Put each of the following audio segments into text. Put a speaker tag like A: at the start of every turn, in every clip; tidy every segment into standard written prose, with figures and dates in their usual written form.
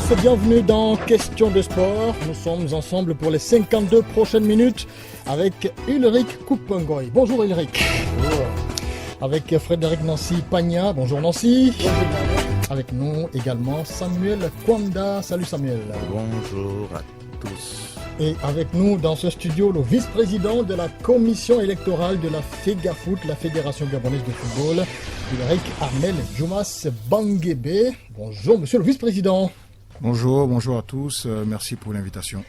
A: tous, bienvenue dans Question de sport. Nous sommes ensemble pour les 52 prochaines minutes avec Ulrich Koupengoy. Bonjour Ulrich.
B: Bonjour.
A: Avec Frédéric Nancy Pagna. Bonjour Nancy.
B: Bonjour.
A: Avec nous également Samuel Kwanda. Salut Samuel.
B: Bonjour à tous.
A: Et avec nous dans ce studio, le vice-président de la commission électorale de la FEGAFOOT, la Fédération Gabonaise de Football, Ulrich Armel Djoumas Banguébé. Bonjour monsieur le vice-président.
C: Bonjour à tous, merci pour l'invitation.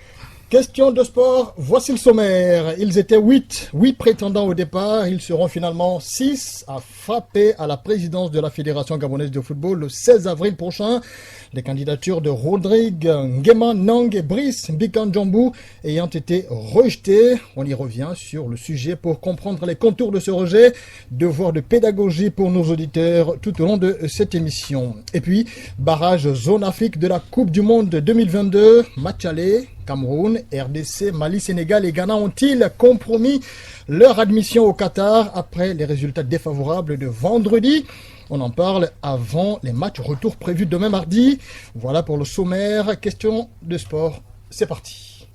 A: Question de sport, voici le sommaire. Ils étaient 8 prétendants au départ, ils seront finalement 6 à frapper à la présidence de la Fédération Gabonaise de Football le 16 avril prochain. Les candidatures de Rodrigue Nguema Nang et Brice Mbikanjambou ayant été rejetées. On y revient sur le sujet pour comprendre les contours de ce rejet. Devoir de pédagogie pour nos auditeurs tout au long de cette émission. Et puis, barrage zone Afrique de la Coupe du Monde 2022, match aller. Cameroun, RDC, Mali, Sénégal et Ghana ont-ils compromis leur admission au Qatar après les résultats défavorables de vendredi? On en parle avant les matchs retour prévus demain mardi. Voilà pour le sommaire. Question de sport, c'est parti.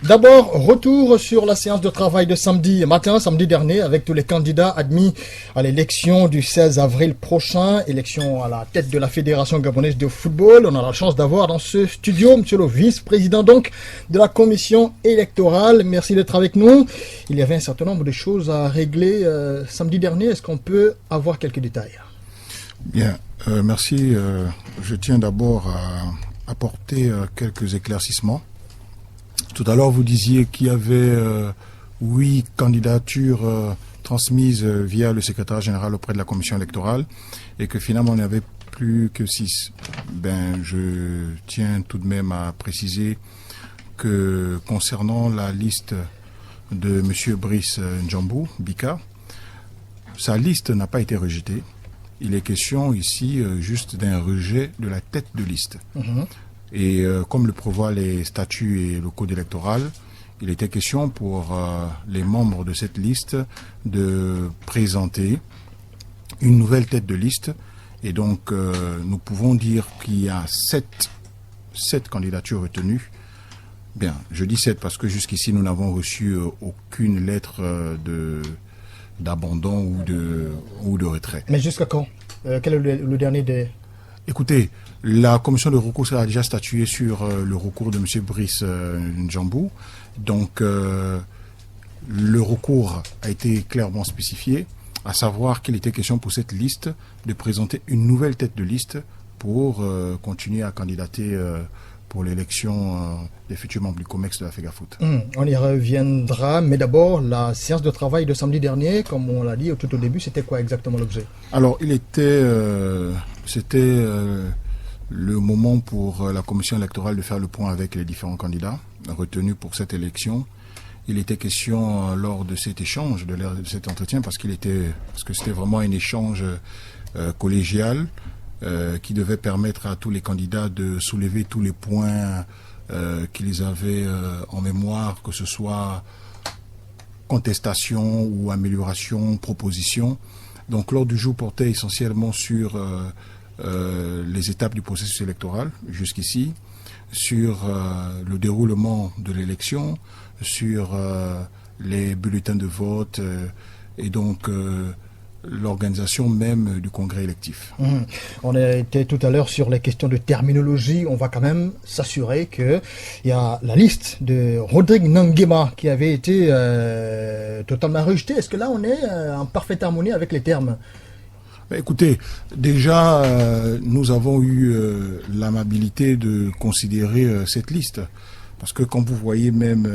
A: D'abord, retour sur la séance de travail de samedi dernier, avec tous les candidats admis à l'élection du 16 avril prochain, élection à la tête de la Fédération Gabonaise de Football. On a la chance d'avoir dans ce studio monsieur le vice-président donc de la commission électorale. Merci d'être avec nous. Il y avait un certain nombre de choses à régler samedi dernier. Est-ce qu'on peut avoir quelques détails?
C: Bien, merci. Je tiens d'abord à apporter quelques éclaircissements. Tout à l'heure, vous disiez qu'il y avait 8 candidatures transmises via le secrétaire général auprès de la commission électorale et que finalement, on n'avait plus que 6. Je tiens tout de même à préciser que concernant la liste de M. Brice Ndjambou, Bika, sa liste n'a pas été rejetée. Il est question ici juste d'un rejet de la tête de liste. Et comme le prévoient les statuts et le code électoral, il était question pour les membres de cette liste de présenter une nouvelle tête de liste. Et donc, nous pouvons dire qu'il y a 7 candidatures retenues. Bien, je dis 7 parce que jusqu'ici, nous n'avons reçu aucune lettre d'abandon ou de retrait.
A: Mais jusqu'à quand? Quel est le dernier des...
C: Écoutez, la commission de recours a déjà statué sur le recours de M. Brice Ndjambou. Donc, le recours a été clairement spécifié, à savoir qu'il était question pour cette liste de présenter une nouvelle tête de liste pour continuer à candidater pour l'élection des futurs membres du COMEX de la FEGAFOOT.
A: On y reviendra, mais d'abord, la séance de travail de samedi dernier, comme on l'a dit tout au début, c'était quoi exactement l'objet?
C: Alors, c'était le moment pour la commission électorale de faire le point avec les différents candidats retenus pour cette élection. Il était question lors de cet échange, de cet entretien, parce que c'était vraiment un échange collégial qui devait permettre à tous les candidats de soulever tous les points qu'ils avaient en mémoire, que ce soit contestation ou amélioration, proposition. Donc l'ordre du jour portait essentiellement sur les étapes du processus électoral jusqu'ici, sur le déroulement de l'élection, sur les bulletins de vote et donc l'organisation même du congrès électif.
A: On a été tout à l'heure sur les questions de terminologie. On va quand même s'assurer qu'il y a la liste de Rodrigue Nguema qui avait été totalement rejetée. Est-ce que là on est en parfaite harmonie avec les termes?
C: Écoutez, déjà nous avons eu l'amabilité de considérer cette liste parce que quand vous voyez même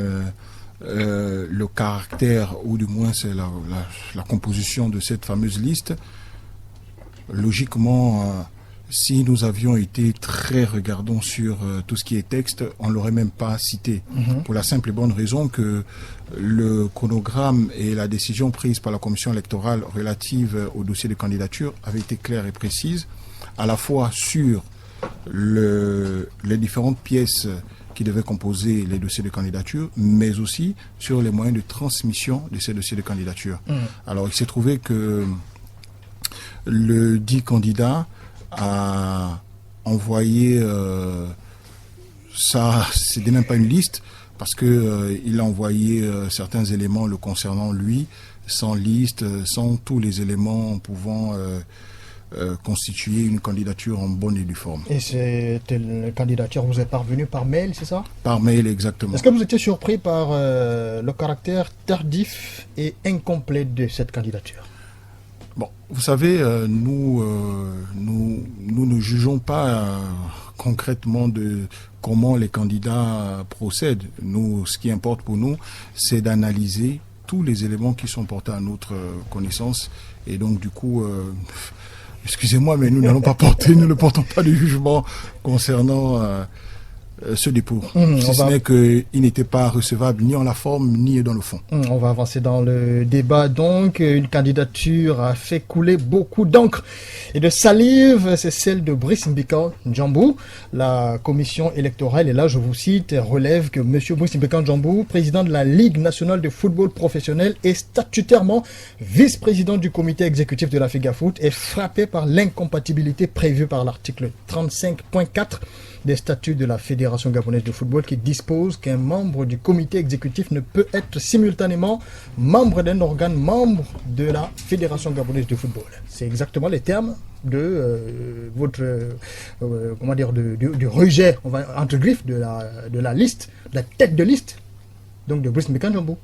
C: le caractère, ou du moins c'est la composition de cette fameuse liste, logiquement, si nous avions été très regardants sur tout ce qui est texte, on ne l'aurait même pas cité. Pour la simple et bonne raison que le chronogramme et la décision prise par la commission électorale relative au dossier de candidature avaient été claires et précises, à la fois sur les différentes pièces qui devaient composer les dossiers de candidature, mais aussi sur les moyens de transmission de ces dossiers de candidature. Alors, il s'est trouvé que le dit candidat a envoyé ça, c'était même pas une liste, parce que il a envoyé certains éléments le concernant lui, sans liste, sans tous les éléments pouvant constituer une candidature en bonne et due forme.
A: Et cette candidature vous est parvenue par mail, c'est ça?
C: Par mail, exactement.
A: Est-ce que vous étiez surpris par le caractère tardif et incomplet de cette candidature?
C: Bon, vous savez, nous ne jugeons pas concrètement de comment les candidats procèdent. Nous, ce qui importe pour nous, c'est d'analyser tous les éléments qui sont portés à notre connaissance. Et donc, du coup, excusez-moi, mais nous n'allons pas porter, nous ne portons pas de jugement concernant ce dépôt. Si ce n'est qu'il n'était pas recevable ni en la forme ni dans le fond.
A: On va avancer dans le débat donc. Une candidature a fait couler beaucoup d'encre et de salive. C'est celle de Brice Mbika Njambou. La commission électorale, et là je vous cite, relève que M. Brice Mbika Njambou, président de la Ligue nationale de football professionnel et statutairement vice-président du comité exécutif de la FEGAFOOT, est frappé par l'incompatibilité prévue par l'article 35.4 des statuts de la Fédération gabonaise de football, qui dispose qu'un membre du comité exécutif ne peut être simultanément membre d'un organe membre de la Fédération gabonaise de football. C'est exactement les termes de votre du rejet, on va entre griffes, de la liste, de la tête de liste, donc de Brice Mbika Njambou.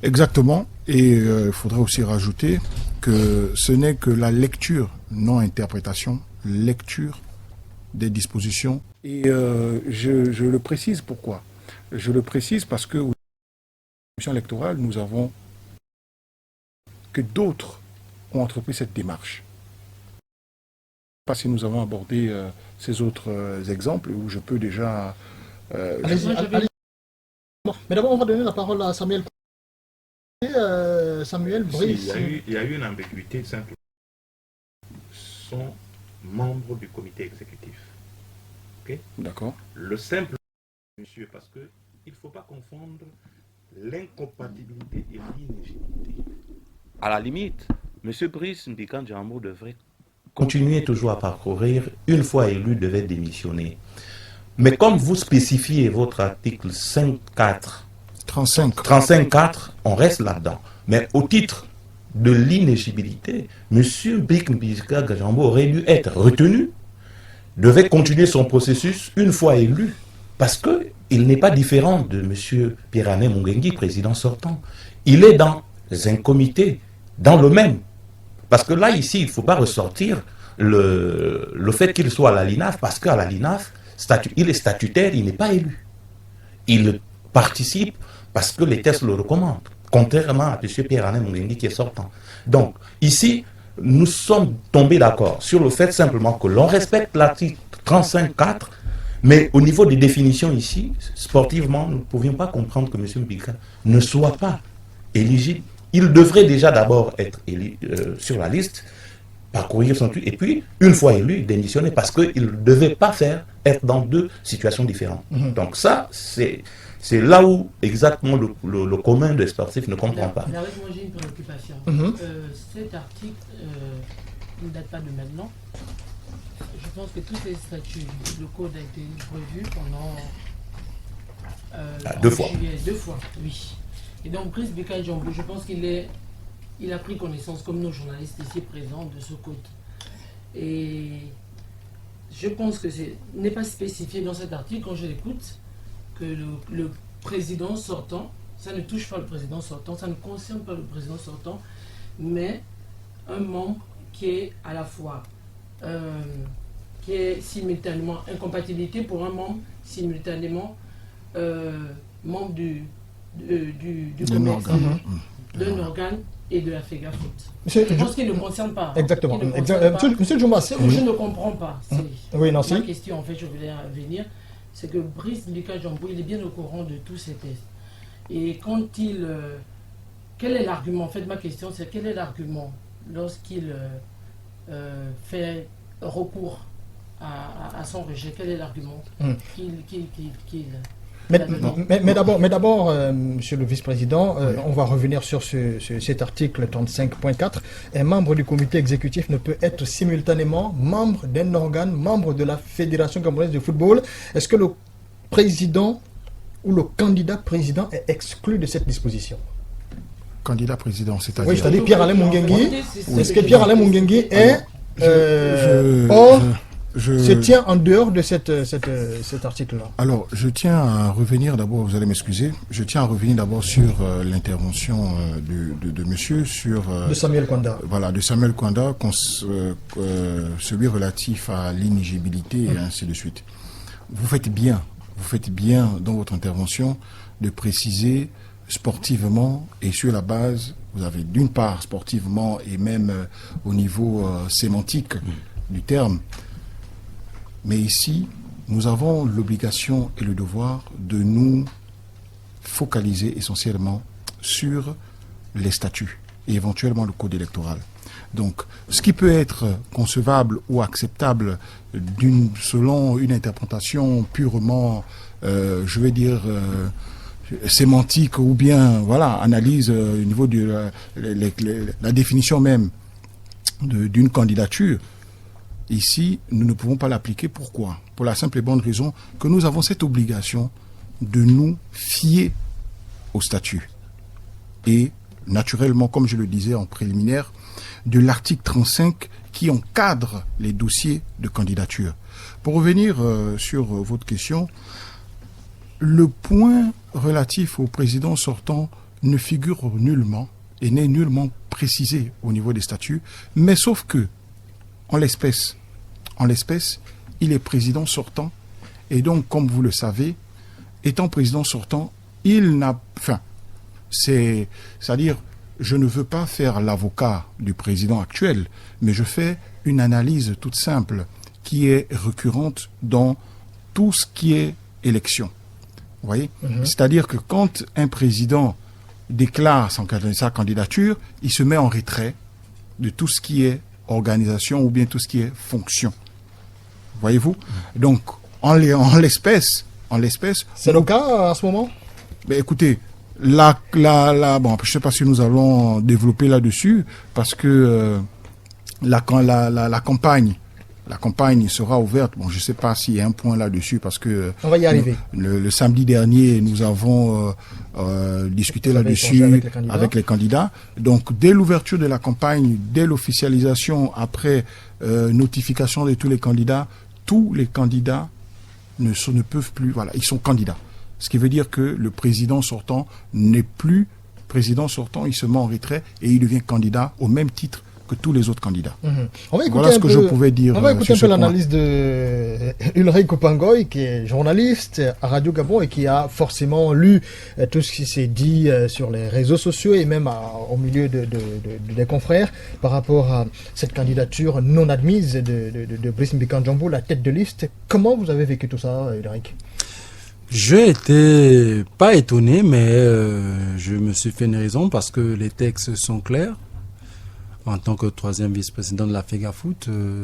C: Exactement, et il faudrait aussi rajouter que ce n'est que la lecture, non interprétation, lecture des dispositions. Et je le précise pourquoi. Je le précise parce que au commission électorale, nous avons que d'autres ont entrepris cette démarche. Pas si nous avons abordé ces autres exemples où je peux déjà.
A: Allez-y. Mais d'abord, on va donner la parole à Samuel. Samuel Brice.
B: Il y a eu une ambiguïté simple. Sont membres du comité exécutif. Okay?
C: D'accord.
B: Le simple monsieur, parce que il ne faut pas confondre l'incompatibilité et l'inéligibilité. À la limite, M. Brice Mbika Njambou devrait continuer toujours à parcourir, une fois élu, devait démissionner. Mais comme vous spécifiez votre article 5.4, 35.4, on reste là-dedans. Mais au titre de l'inéligibilité, M. Brice Mbika Njambou aurait dû être retenu, devait continuer son processus une fois élu, parce qu'il n'est pas différent de M. Pierre-Alain Mungengi, président sortant. Il est dans un comité, dans le même. Parce que là, ici, il ne faut pas ressortir le fait qu'il soit à la LINAF, parce qu'à la LINAF, il est statutaire, il n'est pas élu. Il participe parce que les tests le recommandent, contrairement à M. Pierre-Alain Mungengi qui est sortant. Donc, ici, nous sommes tombés d'accord sur le fait simplement que l'on respecte l'article 35.4, mais au niveau des définitions ici, sportivement, nous ne pouvions pas comprendre que M. Mbika ne soit pas éligible. Il devrait déjà d'abord être élu sur la liste, parcourir son truc, et puis, une fois élu, démissionner, parce qu'il ne devait pas être dans deux situations différentes. Donc ça, c'est là où exactement le commun des sportifs ne comprend pas.
D: Moi j'ai une préoccupation. Cet article ne date pas de maintenant. Je pense que tous les statuts, le code a été revu pendant
B: 2 fois.
D: Deux fois, oui. Et donc Brice Mbika Njambou, je pense il a pris connaissance, comme nos journalistes ici présents, de ce code. Et je pense que n'est pas spécifié dans cet article, quand je l'écoute, que le président sortant, ça ne touche pas le président sortant, ça ne concerne pas le président sortant, mais un membre qui est à la fois, qui est simultanément incompatibilité pour un membre, simultanément membre du commerce, d'un organe et de la FEGAFOOT. Je pense qu'il ne le concerne pas.
A: Exactement. Monsieur Djouma,
D: ce que je ne comprends pas, c'est
A: oui, non,
D: ma question, en fait, je voulais venir, c'est que Brice Mbika Njambou, il est bien au courant de tous ces tests. Et quand quel est l'argument? En fait, ma question, c'est quel est l'argument lorsqu'il fait recours à son rejet? Quel est l'argument qu'il
A: Mais d'abord, monsieur le vice-président, on va revenir sur cet article 35.4. Un membre du comité exécutif ne peut être simultanément membre d'un organe, membre de la Fédération gabonaise de football. Est-ce que le président ou le candidat président est exclu de cette disposition?
C: Candidat président, c'est-à-dire...
A: Oui, c'est-à-dire Pierre-Alain Mungengi. Est-ce que Pierre-Alain Mungengi est... se tient en dehors de cet article-là?
C: Alors, je tiens à revenir d'abord, vous allez m'excuser, je tiens à revenir d'abord sur l'intervention de monsieur, sur...
A: de Samuel Kwanda.
C: Voilà, de Samuel Kwanda, celui relatif à l'inéligibilité et ainsi de suite. Vous faites bien dans votre intervention de préciser sportivement et sur la base, vous avez d'une part sportivement et même au niveau sémantique du terme. Mais ici, nous avons l'obligation et le devoir de nous focaliser essentiellement sur les statuts et éventuellement le code électoral. Donc, ce qui peut être concevable ou acceptable selon une interprétation purement, sémantique ou bien, analyse au niveau de la définition même d'une candidature, ici, nous ne pouvons pas l'appliquer. Pourquoi? Pour la simple et bonne raison que nous avons cette obligation de nous fier au statut. Et, naturellement, comme je le disais en préliminaire, de l'article 35 qui encadre les dossiers de candidature. Pour revenir sur votre question, le point relatif au président sortant ne figure nullement et n'est nullement précisé au niveau des statuts, mais sauf que, en l'espèce, il est président sortant, et donc, comme vous le savez, étant président sortant, c'est-à-dire, je ne veux pas faire l'avocat du président actuel, mais je fais une analyse toute simple qui est récurrente dans tout ce qui est élection. Vous voyez? C'est-à-dire que quand un président déclare sa candidature, il se met en retrait de tout ce qui est organisation ou bien tout ce qui est fonction. Voyez-vous? Donc, en l'espèce...
A: C'est le cas à ce moment?
C: Ben, écoutez, bon, je ne sais pas si nous allons développer là-dessus, parce que la campagne sera ouverte. Bon, je ne sais pas s'il y a un point là-dessus, parce que...
A: On va y arriver.
C: Le samedi dernier, nous avons discuté là-dessus avec les candidats. Donc, dès l'ouverture de la campagne, dès l'officialisation, après notification de tous les candidats ne peuvent plus... Voilà, ils sont candidats. Ce qui veut dire que le président sortant n'est plus président sortant, il se met en retrait et il devient candidat au même titre que tous les autres candidats.
A: Voilà ce que je pouvais dire. On va écouter un peu l'analyse de Ulrich Kopangoy, qui est journaliste à Radio Gabon et qui a forcément lu tout ce qui s'est dit sur les réseaux sociaux et même au milieu des confrères par rapport à cette candidature non admise de Brice Mbikanjambo, la tête de liste. Comment vous avez vécu tout ça, Ulrich?
E: Je n'étais pas étonné, mais je me suis fait une raison parce que les textes sont clairs. En tant que troisième vice-président de la FEGAFOOT,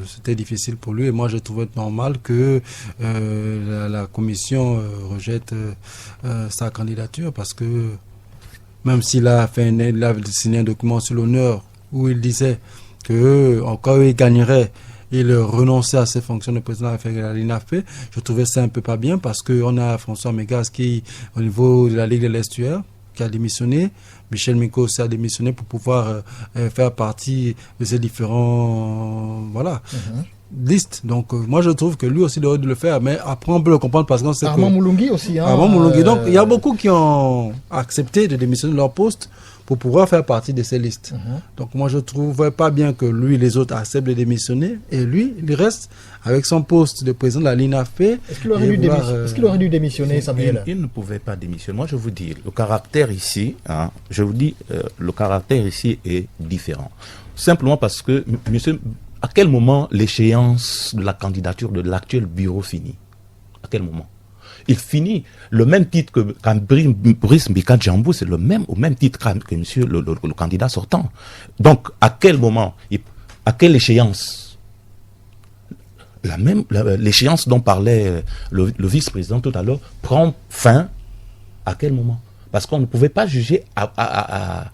E: c'était difficile pour lui et moi je trouvais normal que la commission rejette sa candidature parce que même s'il a signé un document sur l'honneur où il disait que encore il gagnerait, il renonçait à ses fonctions de président de la l'INAFP, je trouvais ça un peu pas bien parce qu'on a François Mégas qui, au niveau de la Ligue de l'Estuaire, qui a démissionné. Michel Miko aussi a démissionné pour pouvoir faire partie de ces différents listes. Donc moi je trouve que lui aussi il aurait dû le faire, mais après on peut le comprendre parce qu'on sait
A: Armand Moulungi aussi.
E: Armand Moulungi. Donc il y a beaucoup qui ont accepté de démissionner de leur poste pour pouvoir faire partie de ces listes. Donc moi je ne trouvais pas bien que lui et les autres acceptent de démissionner et lui il reste avec son poste de président de la LINAFP.
A: Est-ce qu'il aurait dû démissionner, Samuel?
B: Il ne pouvait pas démissionner. Moi je vous dis, le caractère ici, le caractère ici est différent. Simplement parce que, monsieur, à quel moment l'échéance de la candidature de l'actuel bureau finit? À quel moment? Il finit le même titre que Brice Mbikanjambo, c'est au même titre que monsieur le candidat sortant. Donc, à quel moment, à quelle échéance? L'échéance dont parlait le vice-président tout à l'heure prend fin À quel moment? Parce qu'on ne pouvait pas juger a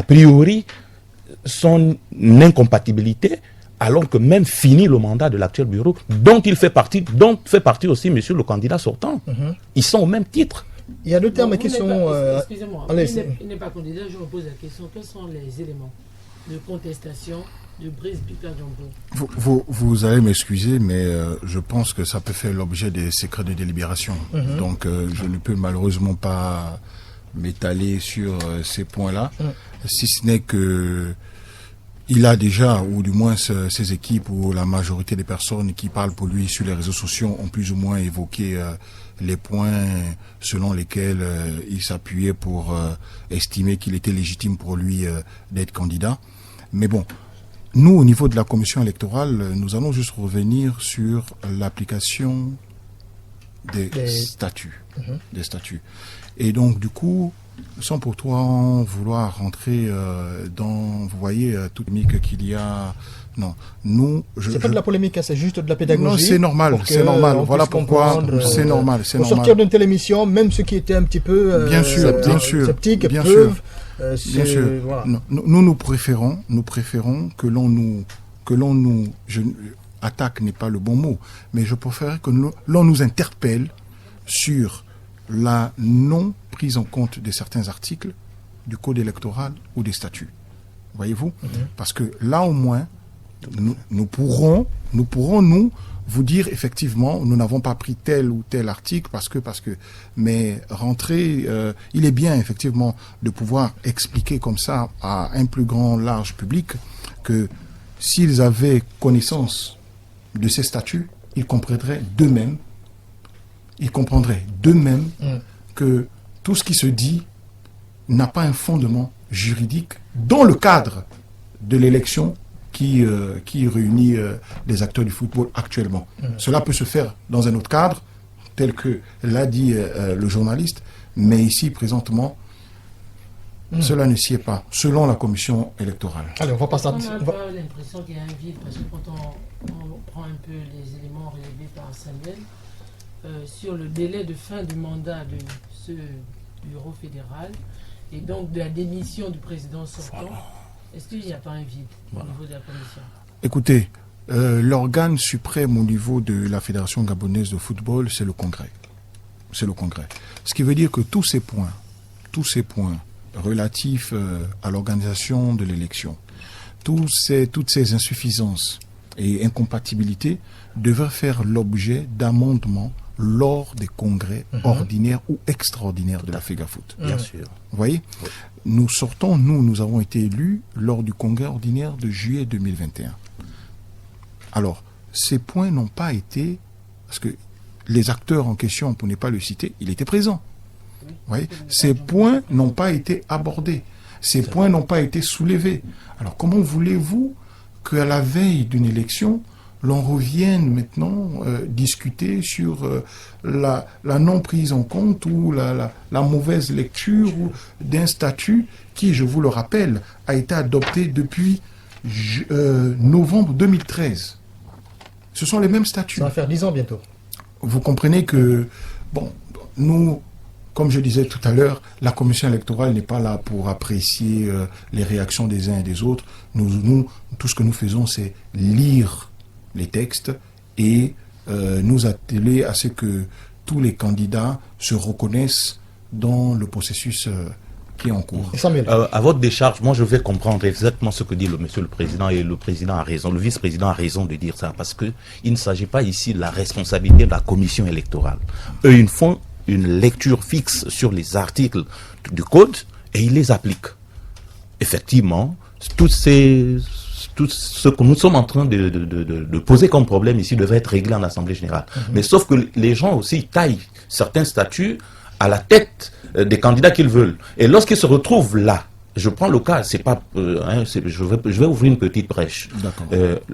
B: priori son incompatibilité, alors que même fini le mandat de l'actuel bureau, dont fait partie aussi monsieur le candidat sortant. Ils sont au même titre.
A: Il y a deux termes qui sont...
D: Excusez-moi, il n'est pas candidat, je me pose la question, quels sont les éléments de contestation de Brice Bika Diambo?
C: Vous allez m'excuser, mais je pense que ça peut faire l'objet des secrets de délibération. Donc je ne peux malheureusement pas m'étaler sur ces points-là, si ce n'est que il a déjà, ou du moins ses équipes ou la majorité des personnes qui parlent pour lui sur les réseaux sociaux ont plus ou moins évoqué les points selon lesquels il s'appuyait pour estimer qu'il était légitime pour lui d'être candidat. Mais bon, nous, au niveau de la commission électorale, nous allons juste revenir sur l'application des statuts. Des statuts. Et donc, du coup, sans pour toi vouloir rentrer dans, vous voyez, toute mique qu'il y a. Non, nous.
A: C'est pas de la polémique, c'est juste de la pédagogie.
C: Non, c'est normal, c'est normal. Voilà pourquoi c'est normal.
A: Pour sortir d'une telle émission, même ceux qui étaient un petit peu sceptiques peuvent.
C: Bien sûr. Voilà. Nous préférons que l'on nous attaque n'est pas le bon mot, mais je préfère que l'on nous interpelle sur la non prise en compte de certains articles du code électoral ou des statuts. Voyez-vous? Parce que là au moins, nous pourrons vous dire effectivement, nous n'avons pas pris tel ou tel article parce que, mais rentrer, il est bien effectivement de pouvoir expliquer comme ça à un plus grand large public que s'ils avaient connaissance de ces statuts, ils comprendraient d'eux-mêmes que tout ce qui se dit n'a pas un fondement juridique dans le cadre de l'élection qui réunit les acteurs du football actuellement. Cela peut se faire dans un autre cadre, tel que l'a dit le journaliste, mais ici, présentement, cela ne s'y est pas, selon la commission électorale.
A: Allez, on va passer à...
D: On n'a pas l'impression qu'il y a un vide, parce que quand on prend un peu les éléments relevés par Samuel, sur le délai de fin du mandat de ce bureau fédéral, et donc de la démission du président sortant, est-ce qu'il n'y a pas un vide au niveau de la commission? Écoutez,
C: l'organe suprême au niveau de la Fédération gabonaise de football, c'est le Congrès. C'est le Congrès. Ce qui veut dire que tous ces points relatifs à l'organisation de l'élection, toutes ces insuffisances et incompatibilités devraient faire l'objet d'amendements lors des congrès ordinaires ou extraordinaires de la FEGAFOOT.
B: Bien sûr.
C: Vous voyez? Oui. Nous avons été élus lors du congrès ordinaire de juillet 2021. Alors, ces points n'ont pas été... Parce que les acteurs en question, pour ne pas le citer, il était présent. Vous voyez? Ces points n'ont pas été abordés. Ces points n'ont pas été soulevés. Alors, comment voulez-vous qu'à la veille d'une élection, l'on revienne maintenant discuter sur la non prise en compte ou la mauvaise lecture d'un statut qui, je vous le rappelle, a été adopté depuis novembre 2013. Ce sont les mêmes statuts.
A: Ça va faire 10 ans bientôt.
C: Vous comprenez que, bon, nous, comme je disais tout à l'heure, la commission électorale n'est pas là pour apprécier les réactions des uns et des autres. Nous, tout ce que nous faisons, c'est lire les textes et nous atteler à ce que tous les candidats se reconnaissent dans le processus qui est en cours.
B: À votre décharge, moi je vais comprendre exactement ce que dit monsieur le président, et le président a raison, le vice-président a raison de dire ça, parce que il ne s'agit pas ici de la responsabilité de la commission électorale. Eux, ils font une lecture fixe sur les articles du code et ils les appliquent. Effectivement, tout ce que nous sommes en train de poser comme problème ici devrait être réglé en Assemblée générale. Mais sauf que les gens aussi taillent certains statuts à la tête des candidats qu'ils veulent. Et lorsqu'ils se retrouvent là, je prends le cas, c'est pas, je vais ouvrir une petite brèche.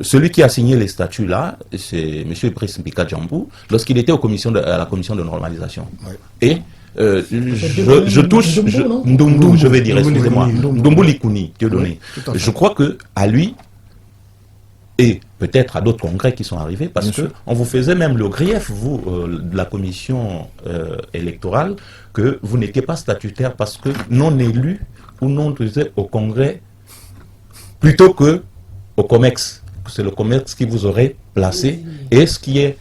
B: Celui qui a signé les statuts là, c'est M. Brice Bika Diambo, lorsqu'il était à la commission de normalisation. Ouais. Et je touche Ndumbu, je vais dire, excusez-moi, Ndumbu Likuni, Dieu donné. Je crois que à lui, et peut-être à d'autres congrès qui sont arrivés, parce qu'on vous faisait même le grief, vous, de la commission électorale, que vous n'étiez pas statutaire parce que non élu ou non autorisé au congrès plutôt que au COMEX. C'est le COMEX qui vous aurait placé, et ce qui est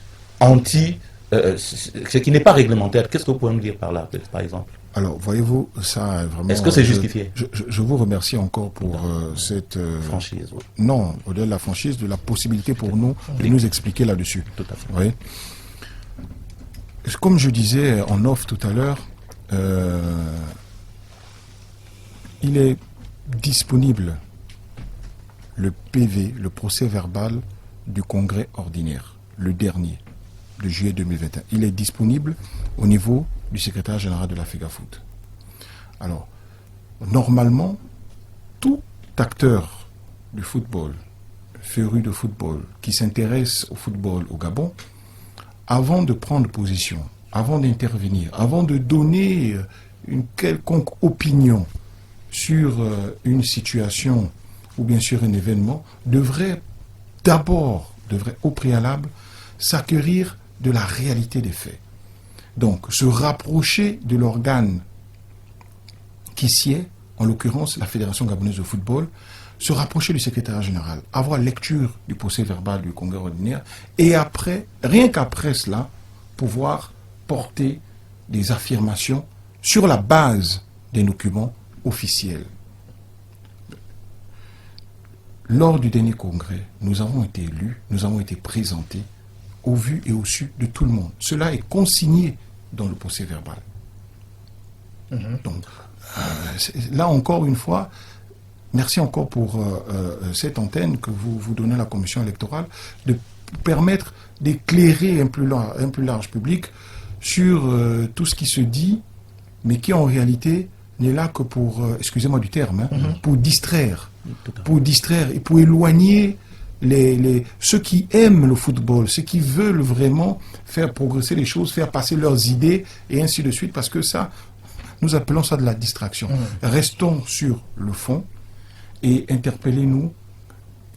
B: ce qui n'est pas réglementaire. Qu'est-ce que vous pouvez me dire par là, par exemple?
C: Alors, voyez-vous, ça vraiment...
B: Est-ce que c'est justifié?
C: Je vous remercie encore pour cette...
B: franchise. Oui.
C: Non, au-delà de la franchise, de la possibilité pour nous de nous expliquer là-dessus.
B: Tout à fait.
C: Oui. Comme je disais en off tout à l'heure, il est disponible le PV, le procès verbal du congrès ordinaire, le dernier, de juillet 2021. Il est disponible au niveau du secrétaire général de la FEGAFOOT. Alors, normalement, tout acteur du football, féru de football, qui s'intéresse au football au Gabon, avant de prendre position, avant d'intervenir, avant de donner une quelconque opinion sur une situation ou bien sur un événement, devrait au préalable, s'acquérir de la réalité des faits. Donc, se rapprocher de l'organe qui sied, en l'occurrence la Fédération gabonaise de football, se rapprocher du secrétaire général, avoir lecture du procès verbal du congrès ordinaire, et après, rien qu'après cela, pouvoir porter des affirmations sur la base des documents officiels. Lors du dernier congrès, nous avons été élus, nous avons été présentés au vu et au su de tout le monde. Cela est consigné dans le procès verbal. Donc, là encore une fois, merci encore pour cette antenne que vous donnez à la commission électorale, de permettre d'éclairer un plus large public sur tout ce qui se dit, mais qui en réalité n'est là que pour, excusez-moi du terme, pour distraire et pour éloigner ceux qui aiment le football, ceux qui veulent vraiment faire progresser les choses, faire passer leurs idées, et ainsi de suite, parce que ça, nous appelons ça de la distraction. Restons sur le fond et interpellez-nous,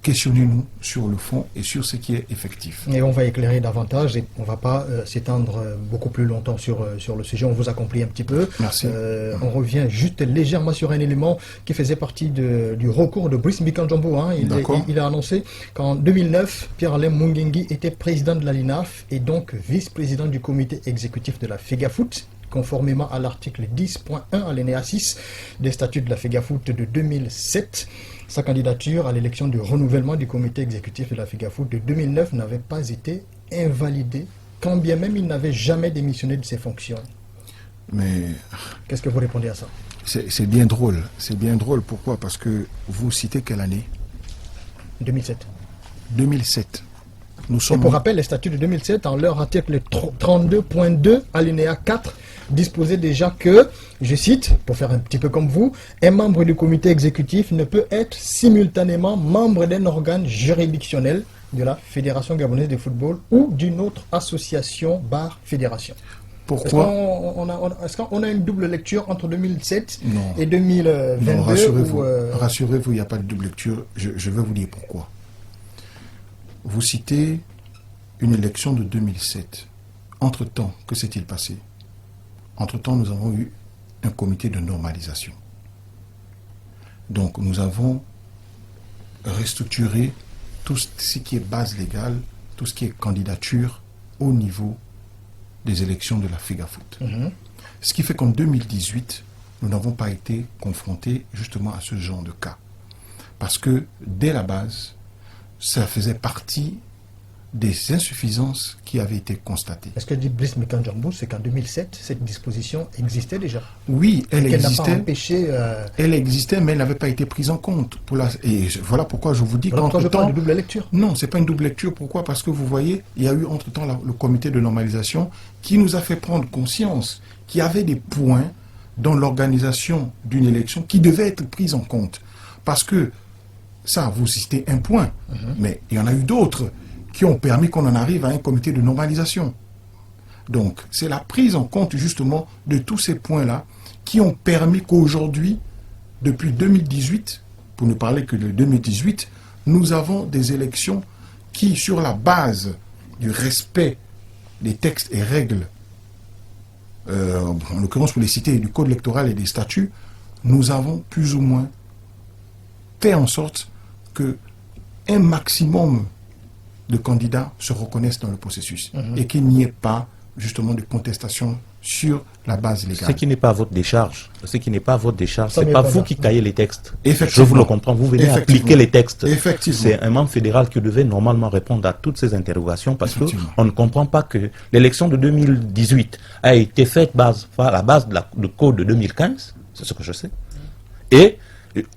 C: questionnez-nous sur le fond et sur ce qui est effectif.
A: Et on va éclairer davantage, et on ne va pas s'étendre beaucoup plus longtemps sur le sujet. On vous accomplit un petit peu.
C: Merci.
A: On revient juste légèrement sur un élément qui faisait partie du recours de Brice Bikanjambo. Il a annoncé qu'en 2009, Pierre-Alain Mungengi était président de la LINAF et donc vice-président du comité exécutif de la FEGAFOOT, conformément à l'article 10.1 alinéa 6 des statuts de la FEGAFOOT de 2007. Sa candidature à l'élection du renouvellement du comité exécutif de la FEGAFOOT de 2009 n'avait pas été invalidée, quand bien même il n'avait jamais démissionné de ses fonctions.
C: Mais
A: qu'est-ce que vous répondez à ça?
C: C'est bien drôle. C'est bien drôle. Pourquoi? Parce que vous citez quelle année?
A: 2007.
C: 2007. Nous sommes...
A: Et pour rappel, les statuts de 2007, en leur article 32.2, alinéa 4, disposait déjà que, je cite, pour faire un petit peu comme vous, un membre du comité exécutif ne peut être simultanément membre d'un organe juridictionnel de la Fédération gabonaise de football ou d'une autre association fédération.
C: Pourquoi?
A: Est-ce qu'on a une double lecture entre 2007
C: non.
A: et 2022?
C: Non, rassurez-vous, il n'y a pas de double lecture. Je vais vous dire pourquoi. Vous citez une élection de 2007. Entre-temps, que s'est-il passé? Entre-temps, nous avons eu un comité de normalisation. Donc, nous avons restructuré tout ce qui est base légale, tout ce qui est candidature au niveau des élections de la FEGAFOOT. Ce qui fait qu'en 2018, nous n'avons pas été confrontés justement à ce genre de cas. Parce que, dès la base, ça faisait partie des insuffisances qui avaient été constatées.
A: Est-ce que dit Brice Bikanjambo, c'est qu'en 2007, cette disposition existait déjà?
C: Oui, elle existait.
A: N'a pas empêché,
C: elle existait, mais elle n'avait pas été prise en compte. Et voilà pourquoi je vous dis qu'entre-temps...
A: de double lecture?
C: Non, ce n'est pas une double lecture. Pourquoi? Parce que vous voyez, il y a eu entre-temps le comité de normalisation qui nous a fait prendre conscience qu'il y avait des points dans l'organisation d'une élection qui devaient être pris en compte. Parce que, ça, vous citez un point, mais il y en a eu d'autres qui ont permis qu'on en arrive à un comité de normalisation. Donc, c'est la prise en compte justement de tous ces points-là qui ont permis qu'aujourd'hui, depuis 2018, pour ne parler que de 2018, nous avons des élections qui, sur la base du respect des textes et règles, en l'occurrence pour les citer, du code électoral et des statuts, nous avons plus ou moins fait en sorte que un maximum de candidats se reconnaissent dans le processus et qu'il n'y ait pas justement de contestation sur la base légale.
B: Ce qui n'est pas votre décharge, ce
A: Ça
B: c'est
A: n'est
B: pas
A: pas
B: vous
A: ça.
B: qui cahiez les textes.
C: Effectivement.
B: Je vous le comprends, vous venez
C: Effectivement.
B: appliquer les textes.
C: Effectivement.
B: C'est un membre fédéral qui devait normalement répondre à toutes ces interrogations parce
C: Effectivement.
B: qu'on ne comprend pas que l'élection de 2018 a été faite à la base du code de 2015, c'est ce que je sais. Et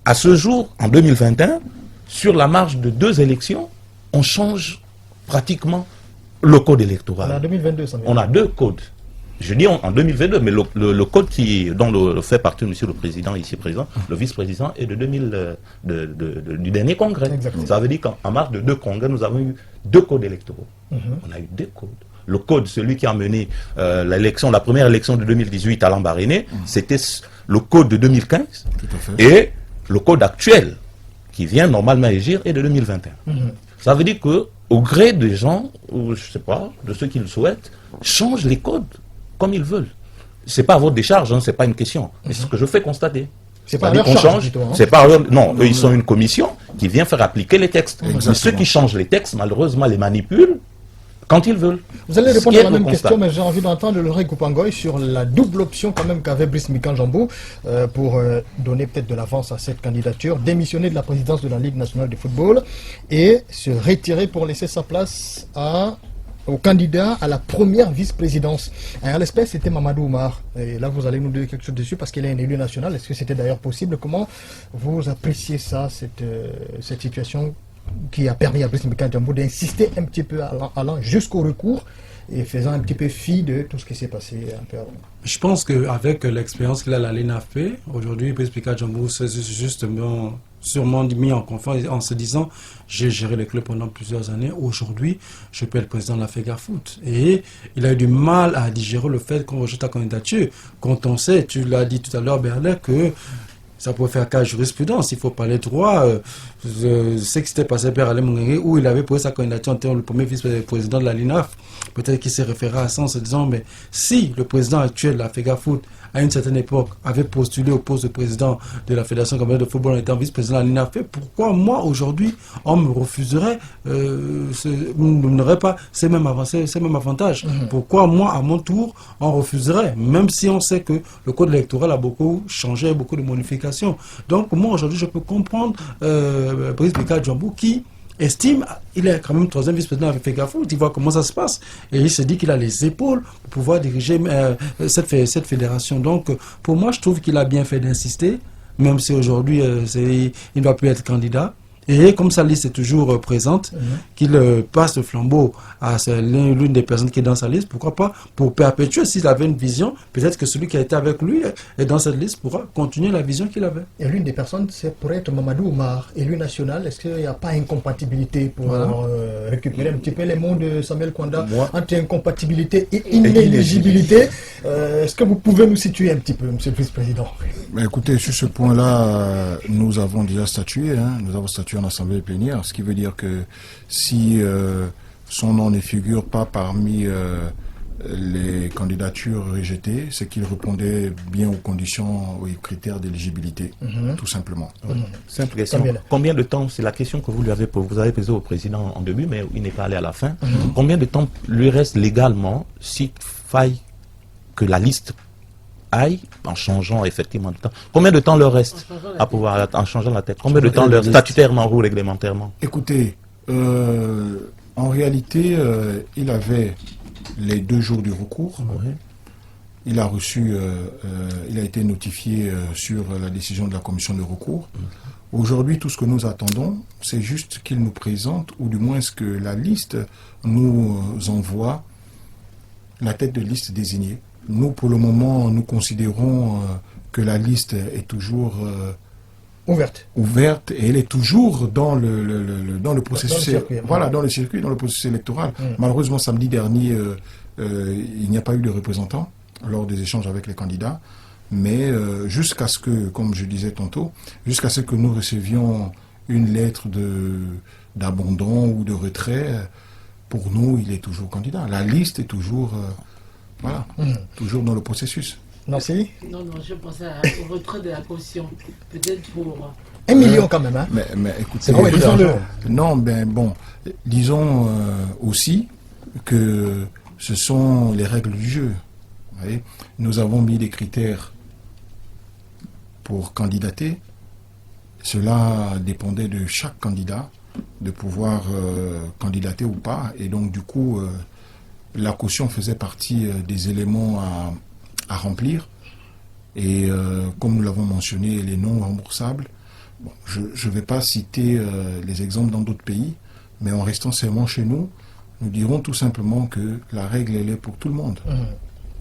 B: à ce jour, en 2021, sur la marge de 2 élections, on change pratiquement le code électoral.
A: On est en 2022, ça
B: On a 2 codes. Je dis en 2022, mais le code dont le fait partie monsieur le président, ici présent, le vice-président, est de du dernier congrès.
A: Exactement.
B: Ça veut dire qu'en marge de 2 congrès, nous avons eu 2 codes électoraux. On a eu 2 codes. Le code, celui qui a mené la première élection de 2018 à Lambaréné, c'était le code de 2015.
C: Tout à fait.
B: Et le code actuel, qui vient normalement agir, est de 2021. Ça veut dire que au gré des gens, ou je sais pas, de ceux qui le souhaitent, changent les codes comme ils veulent. C'est pas à votre décharge, hein, c'est pas une question. Mais c'est ce que je fais constater.
A: C'est pas à
B: C'est-à-dire
A: leur
B: qu'on
A: charge,
B: change.
A: plutôt, hein.
B: C'est pas non, eux, ils sont une commission qui vient faire appliquer les textes. Mais ceux
C: Exactement.
B: qui changent les textes, malheureusement, les manipulent quand ils veulent.
A: Vous allez
B: Ce
A: répondre
B: qui
A: à
B: est
A: la
B: le
A: même
B: constat.
A: question, mais j'ai envie d'entendre le Koupangoy sur la double option quand même qu'avait Brice Mikan-Jambou pour donner peut-être de l'avance à cette candidature, démissionner de la présidence de la Ligue nationale de football et se retirer pour laisser sa place au candidat à la première vice-présidence. À l'espèce, c'était Mamadou Oumar. Et là, vous allez nous dire quelque chose dessus parce qu'il est un élu national. Est-ce que c'était d'ailleurs possible? Comment vous appréciez ça, cette situation qui a permis à Brice Mikan-Jambou d'insister un petit peu allant jusqu'au recours et faisant un petit peu fi de tout ce qui s'est passé un peu avant?
E: Je pense qu'avec l'expérience qu'il a à la LNAFP, aujourd'hui, Brice Mikan-Jambou s'est justement sûrement mis en confiance en se disant j'ai géré le club pendant plusieurs années, aujourd'hui je peux être président de la FEGAFOOT. Et il a eu du mal à digérer le fait qu'on rejette la candidature quand on sait, tu l'as dit tout à l'heure Berlet, que ça pourrait faire cas jurisprudence, il faut parler droit. Ce qui s'était passé Père Alain Mungenge, où il avait posé sa candidature en tant que le premier vice-président de la LINAF. Peut-être qu'il s'est référé à ça en se disant, mais si le président actuel de la FEGAFOOT, à une certaine époque, avait postulé au poste de président de la Fédération camerounaise de football en étant vice-président de la LINAF, pourquoi moi, aujourd'hui, on me refuserait, n'aurait pas ces mêmes avantages? Pourquoi moi, à mon tour, on refuserait, même si on sait que le code électoral a beaucoup changé, beaucoup de modifications. Donc, moi, aujourd'hui, je peux comprendre Brice Mikan-Jambou qui estime, il est quand même 3e vice-président avec FEGAFOOT, il voit comment ça se passe et il se dit qu'il a les épaules pour pouvoir diriger cette fédération. Donc pour moi, je trouve qu'il a bien fait d'insister, même si aujourd'hui il ne doit plus être candidat. Et comme sa liste est toujours présente, qu'il passe le flambeau à l'une des personnes qui est dans sa liste, pourquoi pas, pour perpétuer, s'il avait une vision, peut-être que celui qui a été avec lui et dans cette liste pourra continuer la vision qu'il avait.
A: Et l'une des personnes, c'est pour être Mamadou Oumar, élu national. Est-ce qu'il n'y a pas incompatibilité pour récupérer un petit peu les mots de Samuel Kwanda entre incompatibilité et inéligibilité? Est-ce que vous pouvez nous situer un petit peu, Monsieur le Vice-président?
C: Écoutez, sur ce point-là, nous avons déjà statué, nous avons statué en assemblée plénière, ce qui veut dire que si son nom ne figure pas parmi les candidatures rejetées, c'est qu'il répondait bien aux conditions, aux critères d'éligibilité, tout simplement.
B: Simple question. Combien de temps, c'est la question que vous avez posée au président en début, mais il n'est pas allé à la fin. Combien de temps lui reste légalement, s'il faille que la liste aille, en changeant effectivement de temps. Combien de temps leur reste à pouvoir, en changeant la tête? Combien de temps leur statutairement ou réglementairement?
C: Écoutez, en réalité, il avait les 2 jours du recours. Il a reçu, il a été notifié sur la décision de la commission de recours. Aujourd'hui, tout ce que nous attendons, c'est juste qu'il nous présente, ou du moins ce que la liste nous envoie, la tête de liste désignée. Nous, pour le moment, nous considérons que la liste est toujours ouverte et elle est toujours dans le processus, dans le circuit, dans le processus électoral. Malheureusement, samedi dernier, il n'y a pas eu de représentants lors des échanges avec les candidats, mais jusqu'à ce que, comme je disais tantôt, jusqu'à ce que nous recevions une lettre d'abandon ou de retrait, pour nous, il est toujours candidat. La liste est toujours, toujours dans le processus.
A: Merci.
D: Non, je pensais au retrait de la caution. Peut-être pour...
A: 1 million quand même, hein.
C: Mais écoutez,
A: C'est vrai, disons-le.
C: non, ben bon, disons aussi que ce sont les règles du jeu. Vous voyez, nous avons mis des critères pour candidater. Cela dépendait de chaque candidat de pouvoir candidater ou pas. Et donc, du coup, la caution faisait partie des éléments à remplir. Et comme nous l'avons mentionné, les non remboursables. Bon, je ne vais pas citer les exemples dans d'autres pays, mais en restant seulement chez nous, nous dirons tout simplement que la règle, elle est pour tout le monde.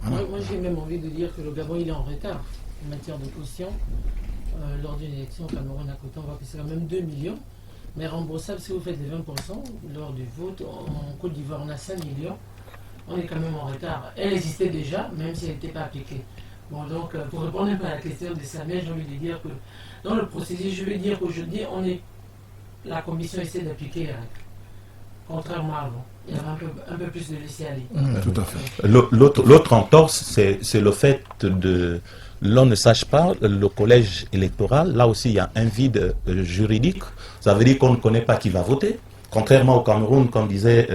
C: Voilà.
D: Moi, j'ai même envie de dire que le Gabon, il est en retard en matière de caution. Lors d'une élection au Cameroun à côté, on voit que c'est quand même 2 millions. Mais remboursable, si vous faites les 20%, lors du vote, en Côte d'Ivoire, on a 5 millions. On est quand même en retard. Elle existait déjà, même si elle n'était pas appliquée. Bon, donc, pour répondre un peu à la question de Samuel, j'ai envie de dire que dans le processus, je veux dire qu'aujourd'hui, la commission essaie d'appliquer les règles. Contrairement à avant. Il y avait un peu plus de laisser aller.
C: Tout à fait.
B: L'autre entorse, c'est le fait de... L'on ne sache pas, le collège électoral, là aussi il y a un vide juridique. Ça veut dire qu'on ne connaît pas qui va voter. Contrairement au Cameroun, comme disait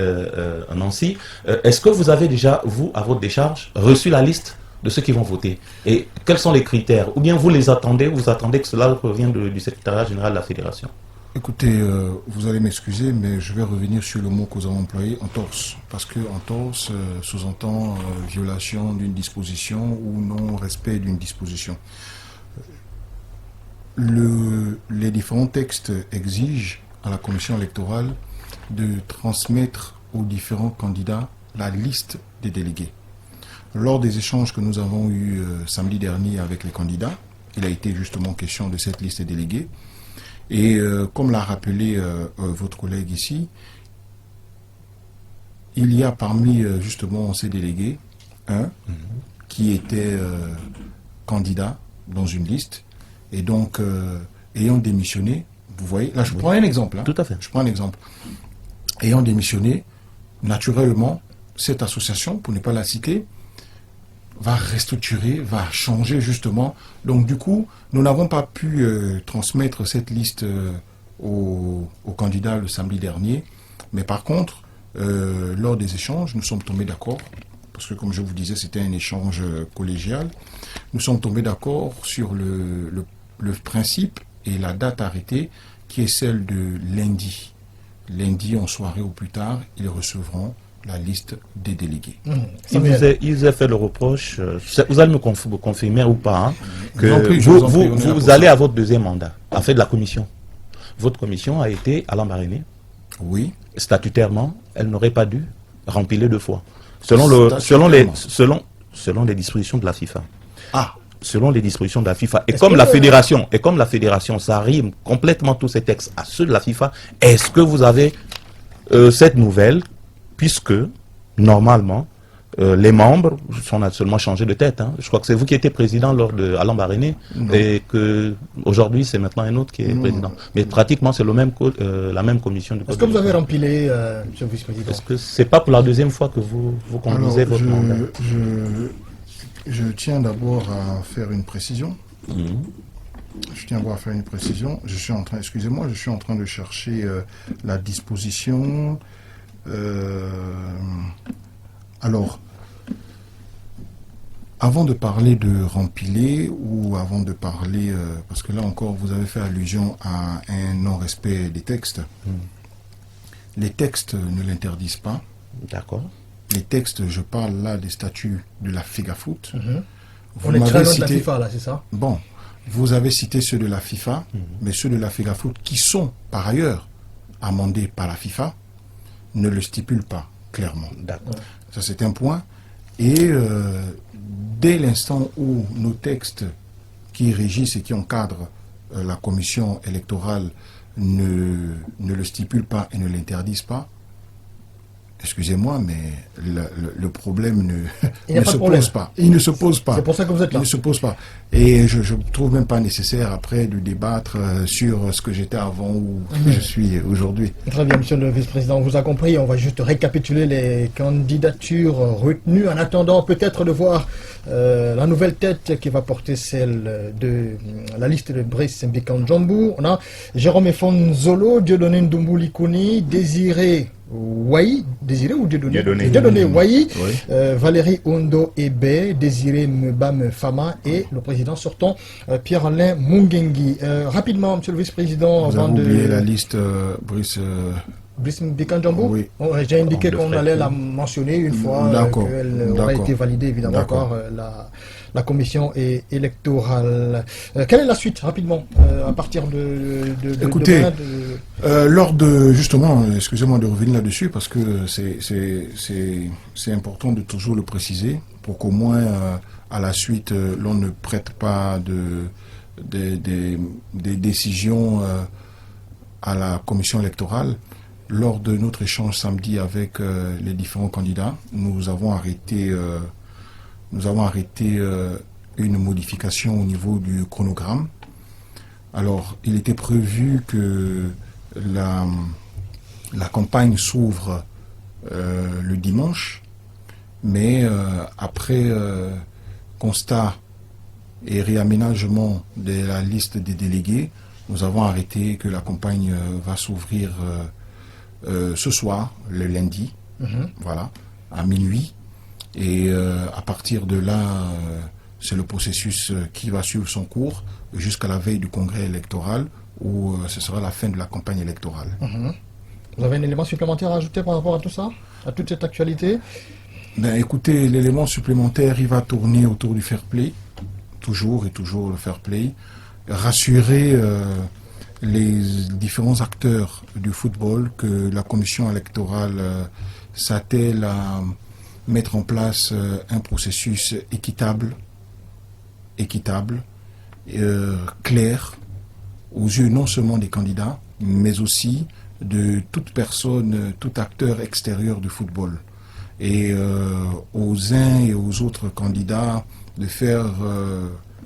B: Nancy, est-ce que vous avez déjà, vous, à votre décharge, reçu la liste de ceux qui vont voter? Et quels sont les critères? Ou bien vous les attendez, vous attendez que cela revienne du secrétariat général de la fédération?
C: Écoutez, vous allez m'excuser, mais je vais revenir sur le mot que vous avez employé, entorse. Parce que entorse sous-entend violation d'une disposition ou non-respect d'une disposition. Les différents textes exigent à la commission électorale de transmettre aux différents candidats la liste des délégués. Lors des échanges que nous avons eus samedi dernier avec les candidats, il a été justement question de cette liste des délégués. Et comme l'a rappelé votre collègue ici, il y a parmi justement ces délégués un qui était candidat dans une liste et donc ayant démissionné, vous voyez, là je prends un exemple.
B: Tout à fait.
C: Je prends un exemple. Ayant démissionné, naturellement, cette association, pour ne pas la citer, va restructurer, va changer justement. Donc du coup, nous n'avons pas pu transmettre cette liste aux candidats le samedi dernier. Mais par contre, lors des échanges, nous sommes tombés d'accord, parce que comme je vous disais, c'était un échange collégial. Nous sommes tombés d'accord sur le principe et la date arrêtée, qui est celle de lundi. Lundi, en soirée ou plus tard, ils recevront la liste des délégués.
B: Il vous a fait le reproche, vous allez me confirmer ou pas, hein, que vous allez à votre deuxième mandat, à fait de la commission. Votre commission a été à l'embarrassé.
C: Oui.
B: Statutairement, elle n'aurait pas dû remplir 2 fois. Selon les dispositions de la FIFA.
C: Ah.
B: Selon les dispositions de la FIFA. Et comme la fédération, ça rime complètement tous ces textes à ceux de la FIFA, est-ce que vous avez cette nouvelle, puisque, normalement, les membres sont seulement changés de tête. Hein. Je crois que c'est vous qui étiez président lors de Alain Baréné, et que aujourd'hui c'est maintenant un autre qui est président. Mais pratiquement c'est la même commission.
A: Est-ce que vous avez rempli monsieur le vice-président?
B: Est-ce que c'est pas pour la deuxième fois que vous conduisez votre mandat?
C: Je tiens d'abord à faire une précision. Je tiens d'abord à faire une précision. Je suis en train de chercher la disposition. Alors, avant de parler de rempiler ou avant de parler, parce que là encore vous avez fait allusion à un non-respect des textes, les textes ne l'interdisent pas.
B: D'accord.
C: Les textes, je parle là des statuts de la FEGAFOOT.
A: On est très loin de la FIFA là, c'est ça?
C: Bon, vous avez cité ceux de la FIFA, mais ceux de la FEGAFOOT qui sont par ailleurs amendés par la FIFA ne le stipulent pas clairement.
B: D'accord.
C: Ça, c'est un point. Et dès l'instant où nos textes qui régissent et qui encadrent la commission électorale ne le stipulent pas et ne l'interdisent pas, excusez-moi, mais le problème
A: Il n'y a
C: ne
A: pas
C: se
A: de problème.
C: pose pas. Il ne se pose pas.
A: C'est pour ça que vous êtes là.
C: Il ne se pose pas. Et je ne trouve même pas nécessaire après de débattre sur ce que j'étais avant ou ce que je suis aujourd'hui.
A: Très bien, monsieur le vice-président, on vous a compris. On va juste récapituler les candidatures retenues en attendant peut-être de voir la nouvelle tête qui va porter celle de la liste de Brice Mbikanjambu. On a Jérôme Efonzolo, Dieudonné Ndumbulikuni, Désiré Waï, Désiré ou Dieudonné Dieudonné Waï,
C: Oui.
A: Valérie Ondo Ebe, Désiré Mbam Fama et le président sortant Pierre-Alain Mungengi. Rapidement, monsieur le vice-président,
C: Vous
A: avant
C: avez oublié
A: de...
C: la liste, Brice.
A: Brice Mbikanjambu.
C: Oui.
A: J'ai indiqué
B: Forme de
A: qu'on allait
B: fait,
A: la
B: oui.
A: mentionner une fois
C: D'accord,
A: qu'elle aurait
C: d'accord.
A: été validée évidemment
C: D'accord.
A: par la commission électorale. Quelle est la suite rapidement à partir de
C: Écoutez,
A: demain,
C: lors de, justement, excusez-moi de revenir là-dessus parce que c'est important de toujours le préciser pour qu'au moins à la suite l'on ne prête pas des décisions à la commission électorale. Lors de notre échange samedi avec les différents candidats, nous avons arrêté une modification au niveau du chronogramme. Alors, il était prévu que la campagne s'ouvre le dimanche, mais après constat et réaménagement de la liste des délégués, nous avons arrêté que la campagne va s'ouvrir ce soir, le lundi, voilà, à minuit. Et à partir de là, c'est le processus qui va suivre son cours jusqu'à la veille du congrès électoral où ce sera la fin de la campagne électorale.
A: vous avez un élément supplémentaire à ajouter par rapport à tout ça, à toute cette actualité?
C: Ben, écoutez, l'élément supplémentaire, il va tourner autour du fair play, toujours et toujours le fair play, rassurer les différents acteurs du football que la commission électorale s'attelle à mettre en place un processus équitable, clair, aux yeux non seulement des candidats, mais aussi de toute personne, tout acteur extérieur du football. Et aux uns et aux autres candidats de faire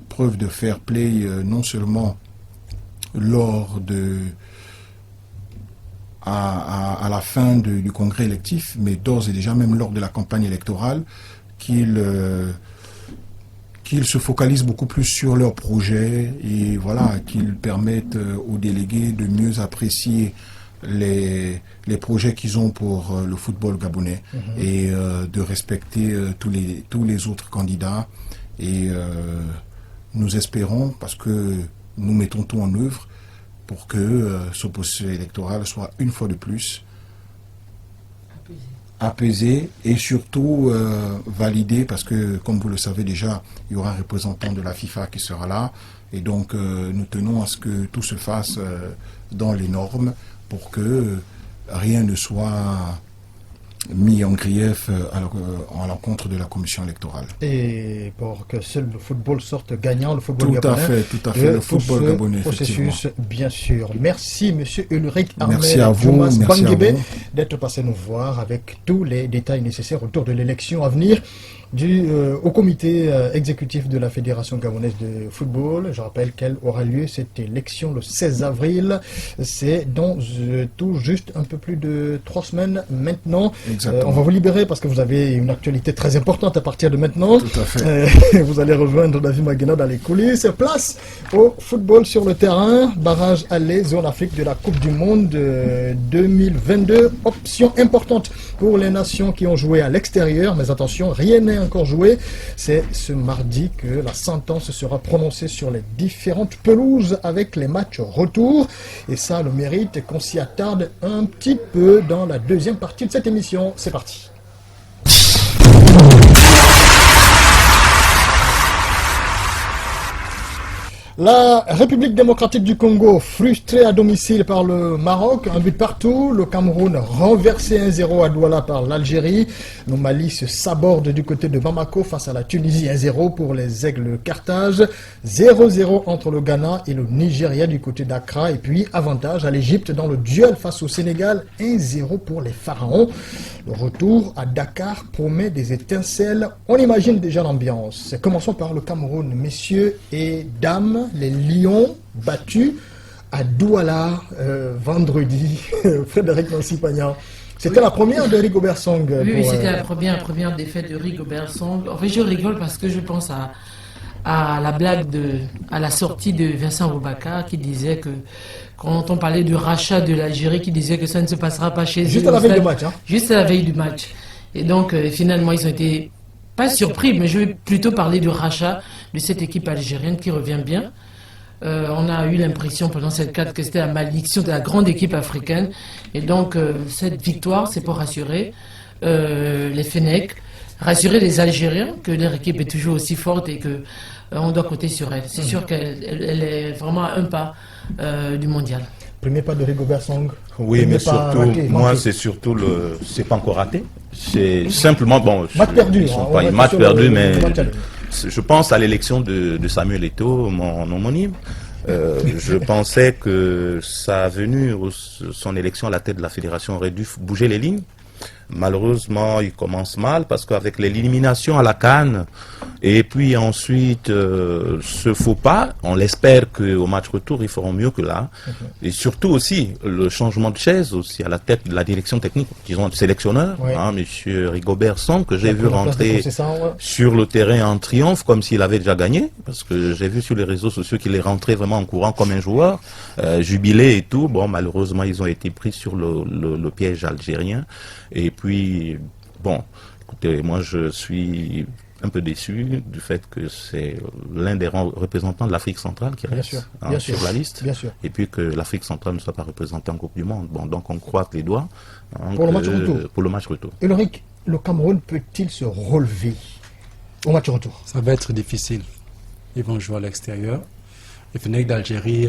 C: preuve de fair play, non seulement lors de à la fin du congrès électif, mais d'ores et déjà même lors de la campagne électorale, qu'ils se focalisent beaucoup plus sur leurs projets et voilà, qu'ils permettent aux délégués de mieux apprécier les projets qu'ils ont pour le football gabonais et de respecter tous les autres candidats. Et nous espérons, parce que nous mettons tout en œuvre, pour que ce processus électoral soit une fois de plus apaisé et surtout validé, parce que, comme vous le savez déjà, il y aura un représentant de la FIFA qui sera là. Et donc, nous tenons à ce que tout se fasse dans les normes pour que rien ne soit mis en grief à l'encontre de la commission électorale.
A: Et pour que seul le football sorte gagnant, le football
C: Tout à
A: gabonais.
C: fait, le football gabonais,
A: Processus, bien sûr. Merci, monsieur Ulrich
C: Merci
A: Ahmed
C: à vous,
A: Djoumas
C: merci à
A: Banguébé,
C: vous.
A: d'être passé nous voir avec tous les détails nécessaires autour de l'élection à venir au comité exécutif de la Fédération gabonaise de football. Je rappelle qu'elle aura lieu, cette élection, le 16 avril. C'est dans tout juste un peu plus de 3 semaines maintenant.
C: Exactement.
A: On va vous libérer parce que vous avez une actualité très importante à partir de maintenant.
C: Tout à fait.
A: Vous allez rejoindre David Maguena dans les coulisses. Place au football sur le terrain. Barrage aller, zone Afrique de la Coupe du Monde 2022. Option importante pour les nations qui ont joué à l'extérieur. Mais attention, rien n'est encore joué. C'est ce mardi que la sentence sera prononcée sur les différentes pelouses avec les matchs retour. Et ça, le mérite qu'on s'y attarde un petit peu dans la deuxième partie de cette émission. C'est parti. La République démocratique du Congo, frustrée à domicile par le Maroc, un but partout. Le Cameroun renversé 1-0 à Douala par l'Algérie. Le Mali se saborde du côté de Bamako face à la Tunisie 1-0 pour les Aigles Carthage. 0-0 entre le Ghana et le Nigeria du côté d'Accra. Et puis avantage à l'Égypte dans le duel face au Sénégal. 1-0 pour les Pharaons. Le retour à Dakar promet des étincelles. On imagine déjà l'ambiance. Commençons par le Cameroun, messieurs et dames. Les Lions battus à Douala vendredi. Frédéric Nancy-Pagnan. C'était la première de Rigobert Song.
D: Oui, c'était la première défaite de Rigobert Song. En fait, je rigole parce que je pense à la blague à la sortie de Vincent Boubacar qui disait que quand on parlait du rachat de l'Algérie, qui disait que ça ne se passera pas chez eux.
A: Juste à la veille du match.
D: Juste à la veille du match. Et donc, finalement, ils ont été pas surpris, mais je vais plutôt parler du rachat de cette équipe algérienne qui revient bien. On a eu l'impression pendant cette CAN que c'était la malédiction de la grande équipe africaine. Et donc, cette victoire, c'est pour rassurer les Fennecs, rassurer les Algériens que leur équipe est toujours aussi forte et que on doit compter sur elle. C'est sûr qu'elle est vraiment à un pas du mondial.
A: Premier pas de Rigobert Song.
F: Oui, mais surtout, moi, c'est surtout c'est pas encore raté. C'est simplement, bon,
A: match perdu.
F: Ils sont pas un match perdu, mais je pense à l'élection de Samuel Eto'o, mon homonyme. Je pensais que sa venue, son élection à la tête de la fédération aurait dû bouger les lignes. Malheureusement, il commence mal parce qu'avec l'élimination à la CAN et puis ensuite ce faux pas, on l'espère qu'au match retour, ils feront mieux que là. Et surtout aussi, le changement de chaise aussi à la tête de la direction technique, disons, du sélectionneur, monsieur Rigobert Song, que j'ai vu rentrer sur le terrain en triomphe comme s'il avait déjà gagné, parce que j'ai vu sur les réseaux sociaux qu'il est rentré vraiment en courant comme un joueur, jubilé et tout. Bon, malheureusement, ils ont été pris sur le piège algérien. Et puis, bon, écoutez, moi je suis un peu déçu du fait que c'est l'un des représentants de l'Afrique centrale qui reste sur la liste. Et puis que l'Afrique centrale ne soit pas représentée en Coupe du Monde. Bon, donc on croise les doigts
A: pour le match retour.
F: Pour le match retour.
A: Et le Cameroun peut-il se relever au match retour?
E: Ça va être difficile. Ils vont jouer à l'extérieur. Les Fennecs d'Algérie,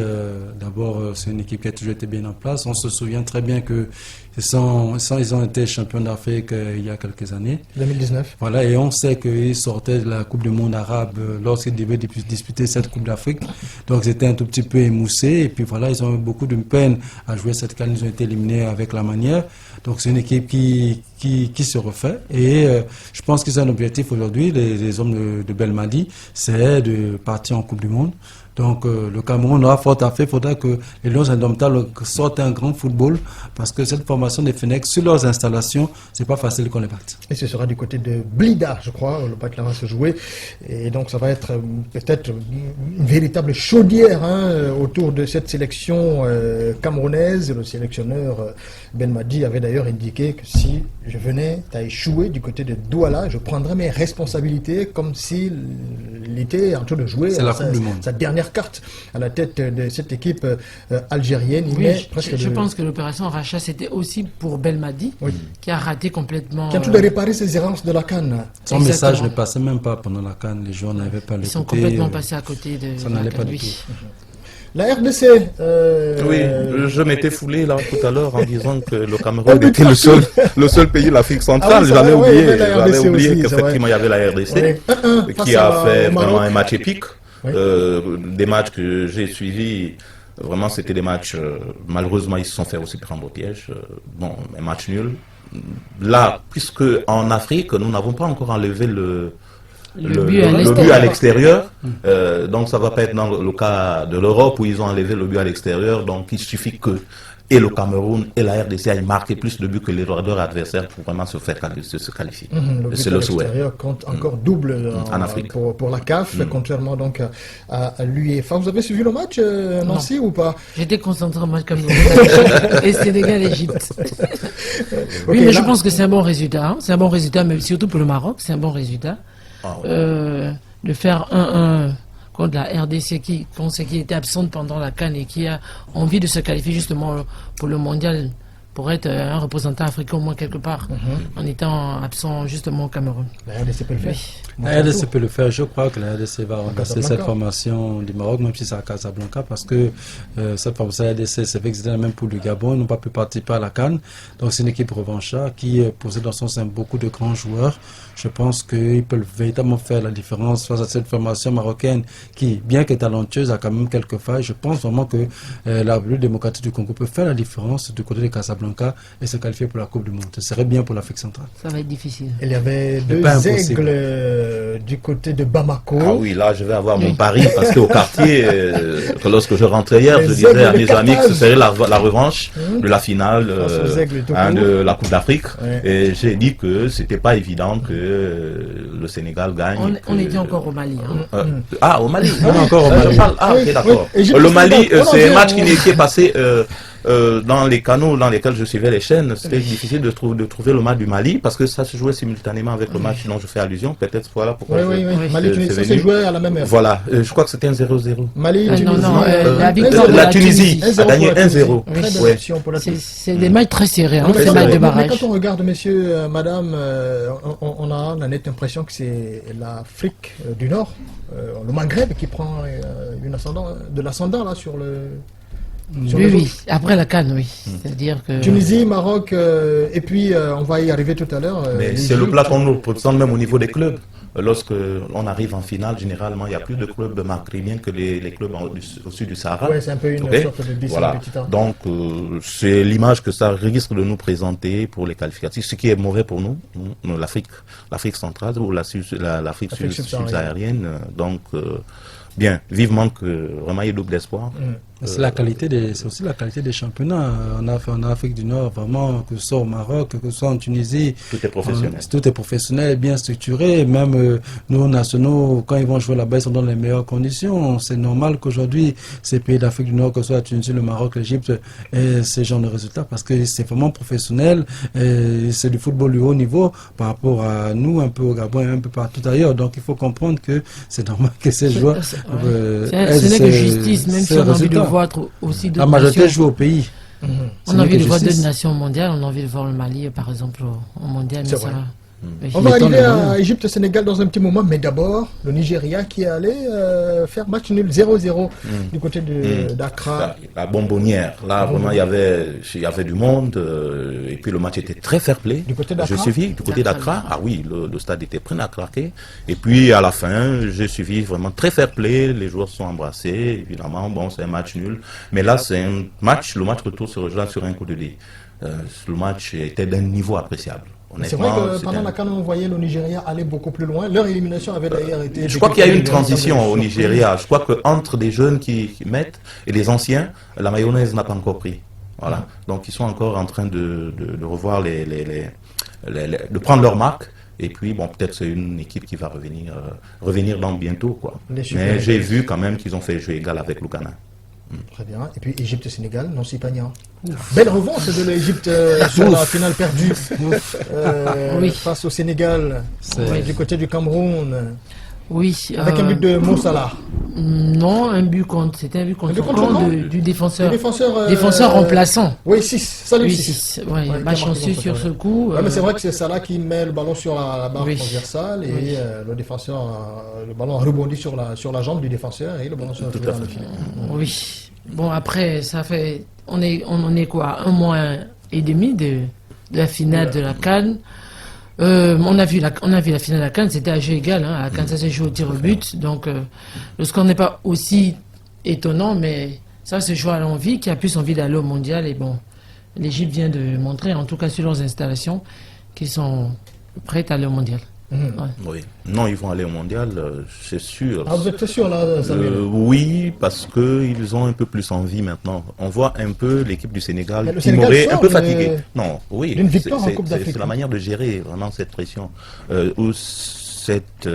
E: d'abord, c'est une équipe qui a toujours été bien en place. On se souvient très bien que ils ont été champions d'Afrique il y a quelques années.
A: 2019.
E: Voilà, et on sait qu'ils sortaient de la Coupe du Monde arabe lorsqu'ils devaient disputer cette Coupe d'Afrique. Donc, ils étaient un tout petit peu émoussés. Et puis voilà, ils ont eu beaucoup de peine à jouer cette CAN. Ils ont été éliminés avec la manière. Donc, c'est une équipe qui se refait. Et je pense qu'ils ont un objectif aujourd'hui, les hommes de Belmadi, c'est de partir en Coupe du Monde. Donc le Cameroun aura fort à faire. Il faudra que les Lions indomptables sortent un grand football parce que cette formation des Fennecs, sur leurs installations, c'est pas facile qu'on les batte.
A: Et ce sera du côté de Blida, je crois, le match là va se jouer. Et donc ça va être peut-être une véritable chaudière autour de cette sélection camerounaise. Le sélectionneur Belmadi avait d'ailleurs indiqué que si je venais à échouer du côté de Douala, je prendrais mes responsabilités comme s'il était en train de jouer sa dernière carte à la tête de cette équipe algérienne.
D: Je pense que l'opération rachat c'était aussi pour Belmadi qui a raté complètement.
A: Qui a tout de réparer ses errances de la CAN.
E: Son message ne passait même pas pendant la CAN. Les joueurs n'avaient pas l'écouté.
D: Ils sont complètement passés à côté de
E: ça n'allait pas du tout.
A: La RDC.
F: Oui, je m'étais foulé là tout à l'heure en disant que le Cameroun était le seul pays de l'Afrique centrale. J'avais oublié qu'effectivement il y avait la RDC qui a fait vraiment un match épique. Des matchs que j'ai suivis, vraiment c'était des matchs, malheureusement ils se sont fait aussi prendre au piège. Bon, un match nul. Là, puisque en Afrique, nous n'avons pas encore enlevé le but à l'extérieur, donc ça va pas être dans le cas de l'Europe où ils ont enlevé le but à l'extérieur, donc il suffit que et le Cameroun et la RDC aillent marquer plus de buts que leurs adversaires pour vraiment se qualifier.
A: C'est le souhait. Compte encore double
F: en Afrique.
A: Pour la CAF, contrairement donc à l'UEFA. Vous avez suivi le match, Nancy, ou pas?
D: J'étais concentré en match comme nous. Et Sénégal-Égypte. Oui, mais je pense que c'est un bon résultat. C'est un bon résultat, mais surtout pour le Maroc, c'est un bon résultat. De faire 1-1 contre la RDC qui était absente pendant la CAN et qui a envie de se qualifier justement pour le mondial pour être un représentant africain au moins quelque part, en étant absent justement au Cameroun.
A: La RDC peut le faire.
E: La RDC peut le faire. Je crois que la RDC va remplacer cette formation du Maroc, même si c'est à Casablanca, parce que cette formation de la RDC, c'est vrai que c'était la même pour le Gabon, ils n'ont pas pu participer à la CAN. Donc c'est une équipe revancharde qui possède dans son sein beaucoup de grands joueurs. Je pense qu'ils peuvent véritablement faire la différence face à cette formation marocaine qui, bien que talentueuse, a quand même quelques failles. Je pense vraiment que la République démocratique du Congo peut faire la différence du côté de Casablanca et se qualifier pour la Coupe du Monde. Ce serait bien pour l'Afrique centrale.
D: Ça va être difficile.
A: Il y avait deux aigles du côté de Bamako.
F: Ah oui, là je vais avoir mon pari parce qu'au quartier, lorsque je rentrais hier, je disais à mes amis que ce serait la revanche de la finale de la Coupe d'Afrique. Et j'ai dit que c'était pas évident que le Sénégal gagne.
D: On était encore au Mali.
F: Au Mali.
E: On est encore au Mali.
F: Ok, d'accord. Le Mali, c'est un match qui est passé dans les canaux dans lesquels je suivais les chaînes. C'était difficile de trouver le match du Mali parce que ça se jouait simultanément avec le match dont je fais allusion. Peut-être voilà pourquoi.
A: Oui. Mali, ça s'est joué à la même heure.
F: Voilà, je crois que c'était un 0-0.
A: Mali,
F: la Tunisie a gagné 1-0.
D: C'est des matchs très serrés. C'est des matchs de barrage.
A: Mais quand on regarde, messieurs, madame, on a la nette impression que c'est l'Afrique du Nord, le Maghreb qui prend de l'ascendant là sur le.
D: Oui, après la CAN, oui. C'est-à-dire que...
A: Tunisie, Maroc, et puis on va y arriver tout à l'heure.
F: Mais c'est le plat qu'on nous présente même au niveau des clubs. Lorsque on arrive en finale, généralement, il y a plus de clubs maghrébiens que les clubs au sud du Sahara.
A: Oui, c'est un peu une sorte de dessin petit temps.
F: Donc, c'est l'image que ça risque de nous présenter pour les qualificatifs. Ce qui est mauvais pour nous, l'Afrique centrale ou l'Afrique subsaharienne. Donc, bien, vivement que vraiment il y ait double espoir.
E: C'est aussi la qualité des championnats en Afrique du Nord, vraiment, que ce soit au Maroc, que ce soit en Tunisie.
F: Tout est professionnel.
E: Tout est professionnel, bien structuré. Même nos nationaux, quand ils vont jouer là-bas, ils sont dans les meilleures conditions. C'est normal qu'aujourd'hui, ces pays d'Afrique du Nord, que ce soit la Tunisie, le Maroc, l'Égypte, aient ce genre de résultats parce que c'est vraiment professionnel. C'est du football du haut niveau par rapport à nous, un peu au Gabon et un peu partout ailleurs. Donc il faut comprendre que c'est normal que ces joueurs...
D: ce n'est que justice, même si on a envie de voir aussi d'autres
E: la majorité joue au pays.
D: On a envie de voir d'autres nations mondiales, on a envie de voir le Mali, par exemple, au mondial. Mais ça,
A: on va arriver à Égypte-Sénégal dans un petit moment, mais d'abord, le Nigeria qui est allé faire match nul 0-0 du côté d'Accra.
F: La bonbonnière, là vraiment il y avait du monde, et puis le match était très fair-play.
A: Du côté d'Accra.
F: J'ai suivi du côté d'Accra, ah oui, le stade était prêt à craquer. Et puis à la fin, j'ai suivi vraiment très fair-play, les joueurs sont embrassés, évidemment, bon c'est un match nul. Mais là c'est un match, le match retour se rejoint sur un coup de dé. Le match était d'un niveau appréciable.
A: C'est vrai que pendant la CAN, on voyait le Nigeria aller beaucoup plus loin. Leur élimination avait d'ailleurs été...
F: Je crois qu'il y a eu une transition au Nigeria. Je crois qu'entre des jeunes qui mettent et des anciens, la mayonnaise n'a pas encore pris. Voilà. Donc ils sont encore en train de revoir de prendre leur marque. Et puis, bon, peut-être c'est une équipe qui va revenir dans bientôt, quoi. Mais j'ai vu quand même qu'ils ont fait jeu égal avec le Ghana.
A: Très bien. Et puis Égypte-Sénégal, non, c'est pas bien. Belle revanche de l'Égypte sur la finale perdue face au Sénégal du côté du Cameroun.
D: Oui.
A: Avec un but de Mo Salah.
D: Non, un but contre. C'était un but contre du défenseur.
A: Défenseur
D: remplaçant.
A: Oui, 6. Salut,
D: oui, 6. Ouais, pas chanceux sur ce coup.
A: Ouais, mais c'est vrai que c'est Salah qui met le ballon sur la barre transversale et le défenseur, le ballon rebondit sur la jambe du défenseur et le ballon se retrouve dans le filet.
D: Oui. Bon, après, ça fait. On est quoi, 1 mois et demi de la finale de la CAN. On a vu la finale de la CAN, c'était à jeu égal. À la CAN, ça s'est joué au tir au but. Donc, le score n'est pas aussi étonnant, mais ça se joue à l'envie, qui a plus envie d'aller au mondial. Et bon, l'Égypte vient de montrer, en tout cas sur leurs installations, qu'ils sont prêts à aller au mondial.
F: Oui. Non, ils vont aller au mondial, c'est sûr.
A: Ah, vous êtes sûr là, Samuel?
F: Oui, parce qu'ils ont un peu plus envie maintenant. On voit un peu l'équipe du Sénégal qui m'aurait un peu fatigué. Non, oui, c'est la manière de gérer vraiment cette pression ou cette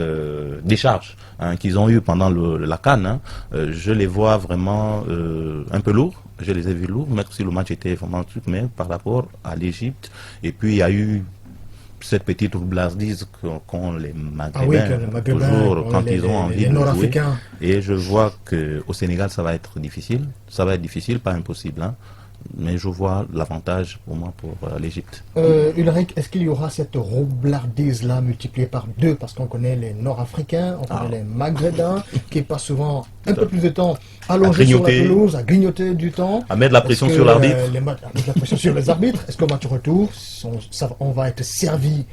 F: décharge qu'ils ont eue pendant la CAN. Je les vois vraiment un peu lourds. Je les ai vus lourds, même si le match était vraiment truc, mais par rapport à l'Égypte. Et puis il y a eu cette petite roublardise qu'ont les Maghrébins, toujours quand ils ont envie de jouer. Et je vois qu'au Sénégal, ça va être difficile. Ça va être difficile, pas impossible. mais je vois l'avantage pour moi pour l'Égypte.
A: Ulrich, est-ce qu'il y aura cette roublardise-là multipliée par 2? Parce qu'on connaît les Nord-Africains, on connaît les Maghrébins, qui passent souvent un peu plus de temps allongés sur la pelouse, à grignoter du temps.
F: À mettre la pression sur l'arbitre.
A: À mettre la pression sur les arbitres. Est-ce qu'au match retour, on va être servi?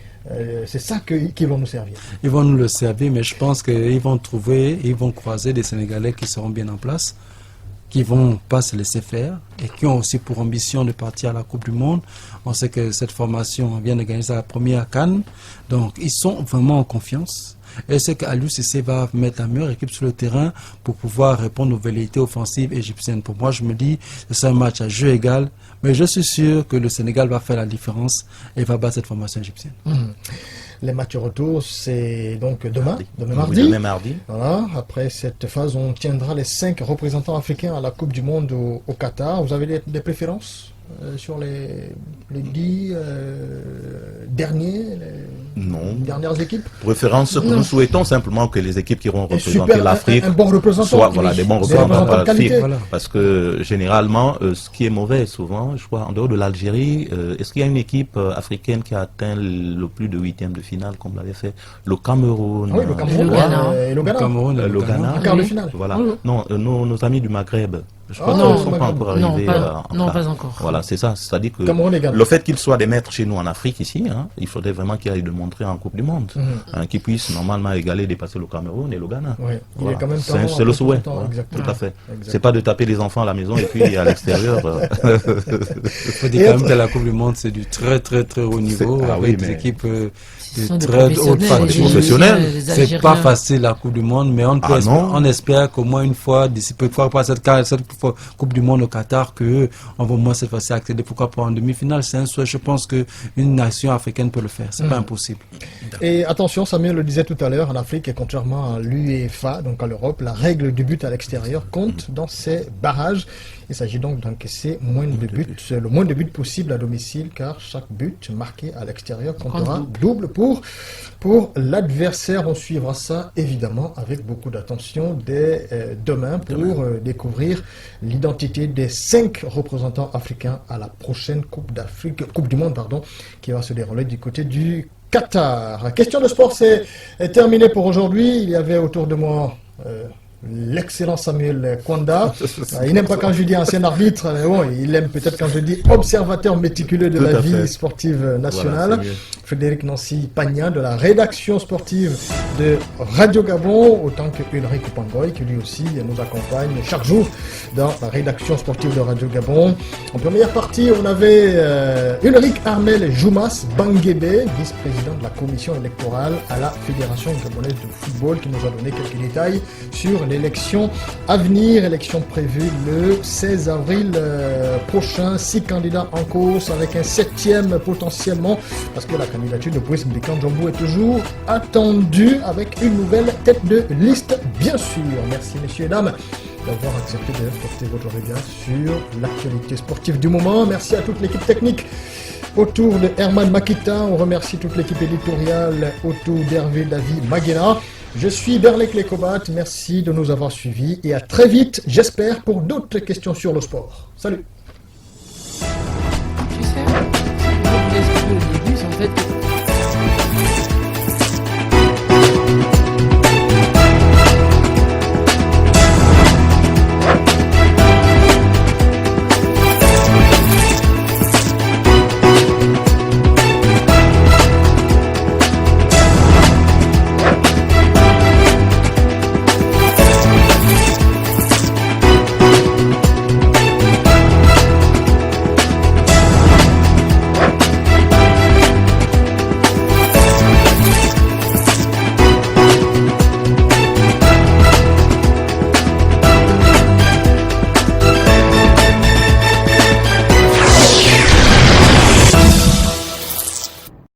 A: C'est ça qu'ils vont nous servir.
E: Ils vont nous le servir, mais je pense qu'ils vont croiser des Sénégalais qui seront bien en place, qui vont pas se laisser faire et qui ont aussi pour ambition de partir à la Coupe du Monde. On sait que cette formation vient de gagner sa première CAN, donc ils sont vraiment en confiance. Et c'est qu'Aliou Cissé va mettre la meilleure équipe sur le terrain pour pouvoir répondre aux velléités offensives égyptiennes. Pour moi, je me dis que c'est un match à jeu égal, mais je suis sûr que le Sénégal va faire la différence et va battre cette formation égyptienne.
A: Les matchs retour, c'est donc demain
F: mardi. Demain mardi.
A: Voilà. Après cette phase, on tiendra les 5 représentants africains à la Coupe du Monde au Qatar. Vous avez des préférences sur les 10 dernières équipes?
F: Préférence, nous souhaitons simplement que les équipes qui vont représenter l'Afrique
A: un bon représentant,
F: soient des bons représentants
A: de qualité.
F: Voilà. Parce que généralement, ce qui est mauvais souvent, je crois, en dehors de l'Algérie, est-ce qu'il y a une équipe africaine qui a atteint le plus de 8e de finale, comme l'avait fait le Cameroun?
A: Oui, le Cameroun et le Ghana.
F: En
A: quart de finale.
F: Voilà. Non, nos amis du Maghreb, je crois
D: qu'ils
F: ne sont pas encore arrivés.
D: Non, pas encore.
F: Voilà, c'est ça. C'est-à-dire que le fait qu'ils soient des maîtres chez nous en Afrique ici, il faudrait vraiment qu'ils aillent le montrer en Coupe du Monde, qu'ils puissent normalement égaler, dépasser le Cameroun et le Ghana.
A: Oui,
F: voilà.
A: C'est
F: le souhait. Tout à fait. C'est pas de taper les enfants à la maison et puis à l'extérieur.
E: Il faut dire quand même que la Coupe du Monde, c'est du très très très haut niveau, avec des équipes de très haute facture. C'est pas facile la Coupe du Monde, mais on espère qu'au moins une fois, d'ici peu de fois, pas cette Coupe du Monde au Qatar, qu'on va au moins cette fois-ci accéder, pourquoi pas en demi-finale. C'est un souhait, je pense qu'une nation africaine peut le faire, c'est pas impossible.
A: Et attention, Samuel le disait tout à l'heure, en Afrique, et contrairement à l'UEFA, donc à l'Europe, la règle du but à l'extérieur compte dans ces barrages. Il s'agit donc d'encaisser le moins de buts possible à domicile, car chaque but marqué à l'extérieur comptera double pour l'adversaire. On suivra ça évidemment avec beaucoup d'attention dès demain pour découvrir l'identité des 5 représentants africains à la prochaine Coupe du Monde, qui va se dérouler du côté du Qatar. Question de sport, c'est terminé pour aujourd'hui. Il y avait autour de moi l'excellent Samuel Kwanda. Il n'aime pas quand je dis ancien arbitre, mais bon, il aime peut-être quand je dis observateur méticuleux de la vie sportive nationale. Voilà, Frédéric Nancy Pagnan de la rédaction sportive de Radio Gabon, autant que Ulrich Pangoy qui lui aussi nous accompagne chaque jour dans la rédaction sportive de Radio Gabon. En première partie, on avait Ulrich Armel Joumas Banguébé, vice-président de la commission électorale à la Fédération gabonaise de football, qui nous a donné quelques détails sur l'élection à venir, élection prévue le 16 avril prochain. 6 candidats en course avec un 7e potentiellement, parce que la candidature de Brice Mbeka-Ndjambou est toujours attendue avec une nouvelle tête de liste, bien sûr. Merci messieurs et dames d'avoir accepté de porter votre regard sur l'actualité sportive du moment. Merci à toute l'équipe technique autour de Herman Makita. On remercie toute l'équipe éditoriale autour d'Hervé David Maguena. Je suis Berlek Lekobat, merci de nous avoir suivis et à très vite, j'espère, pour d'autres questions sur le sport. Salut.
D: Tu sais, au début, en fait,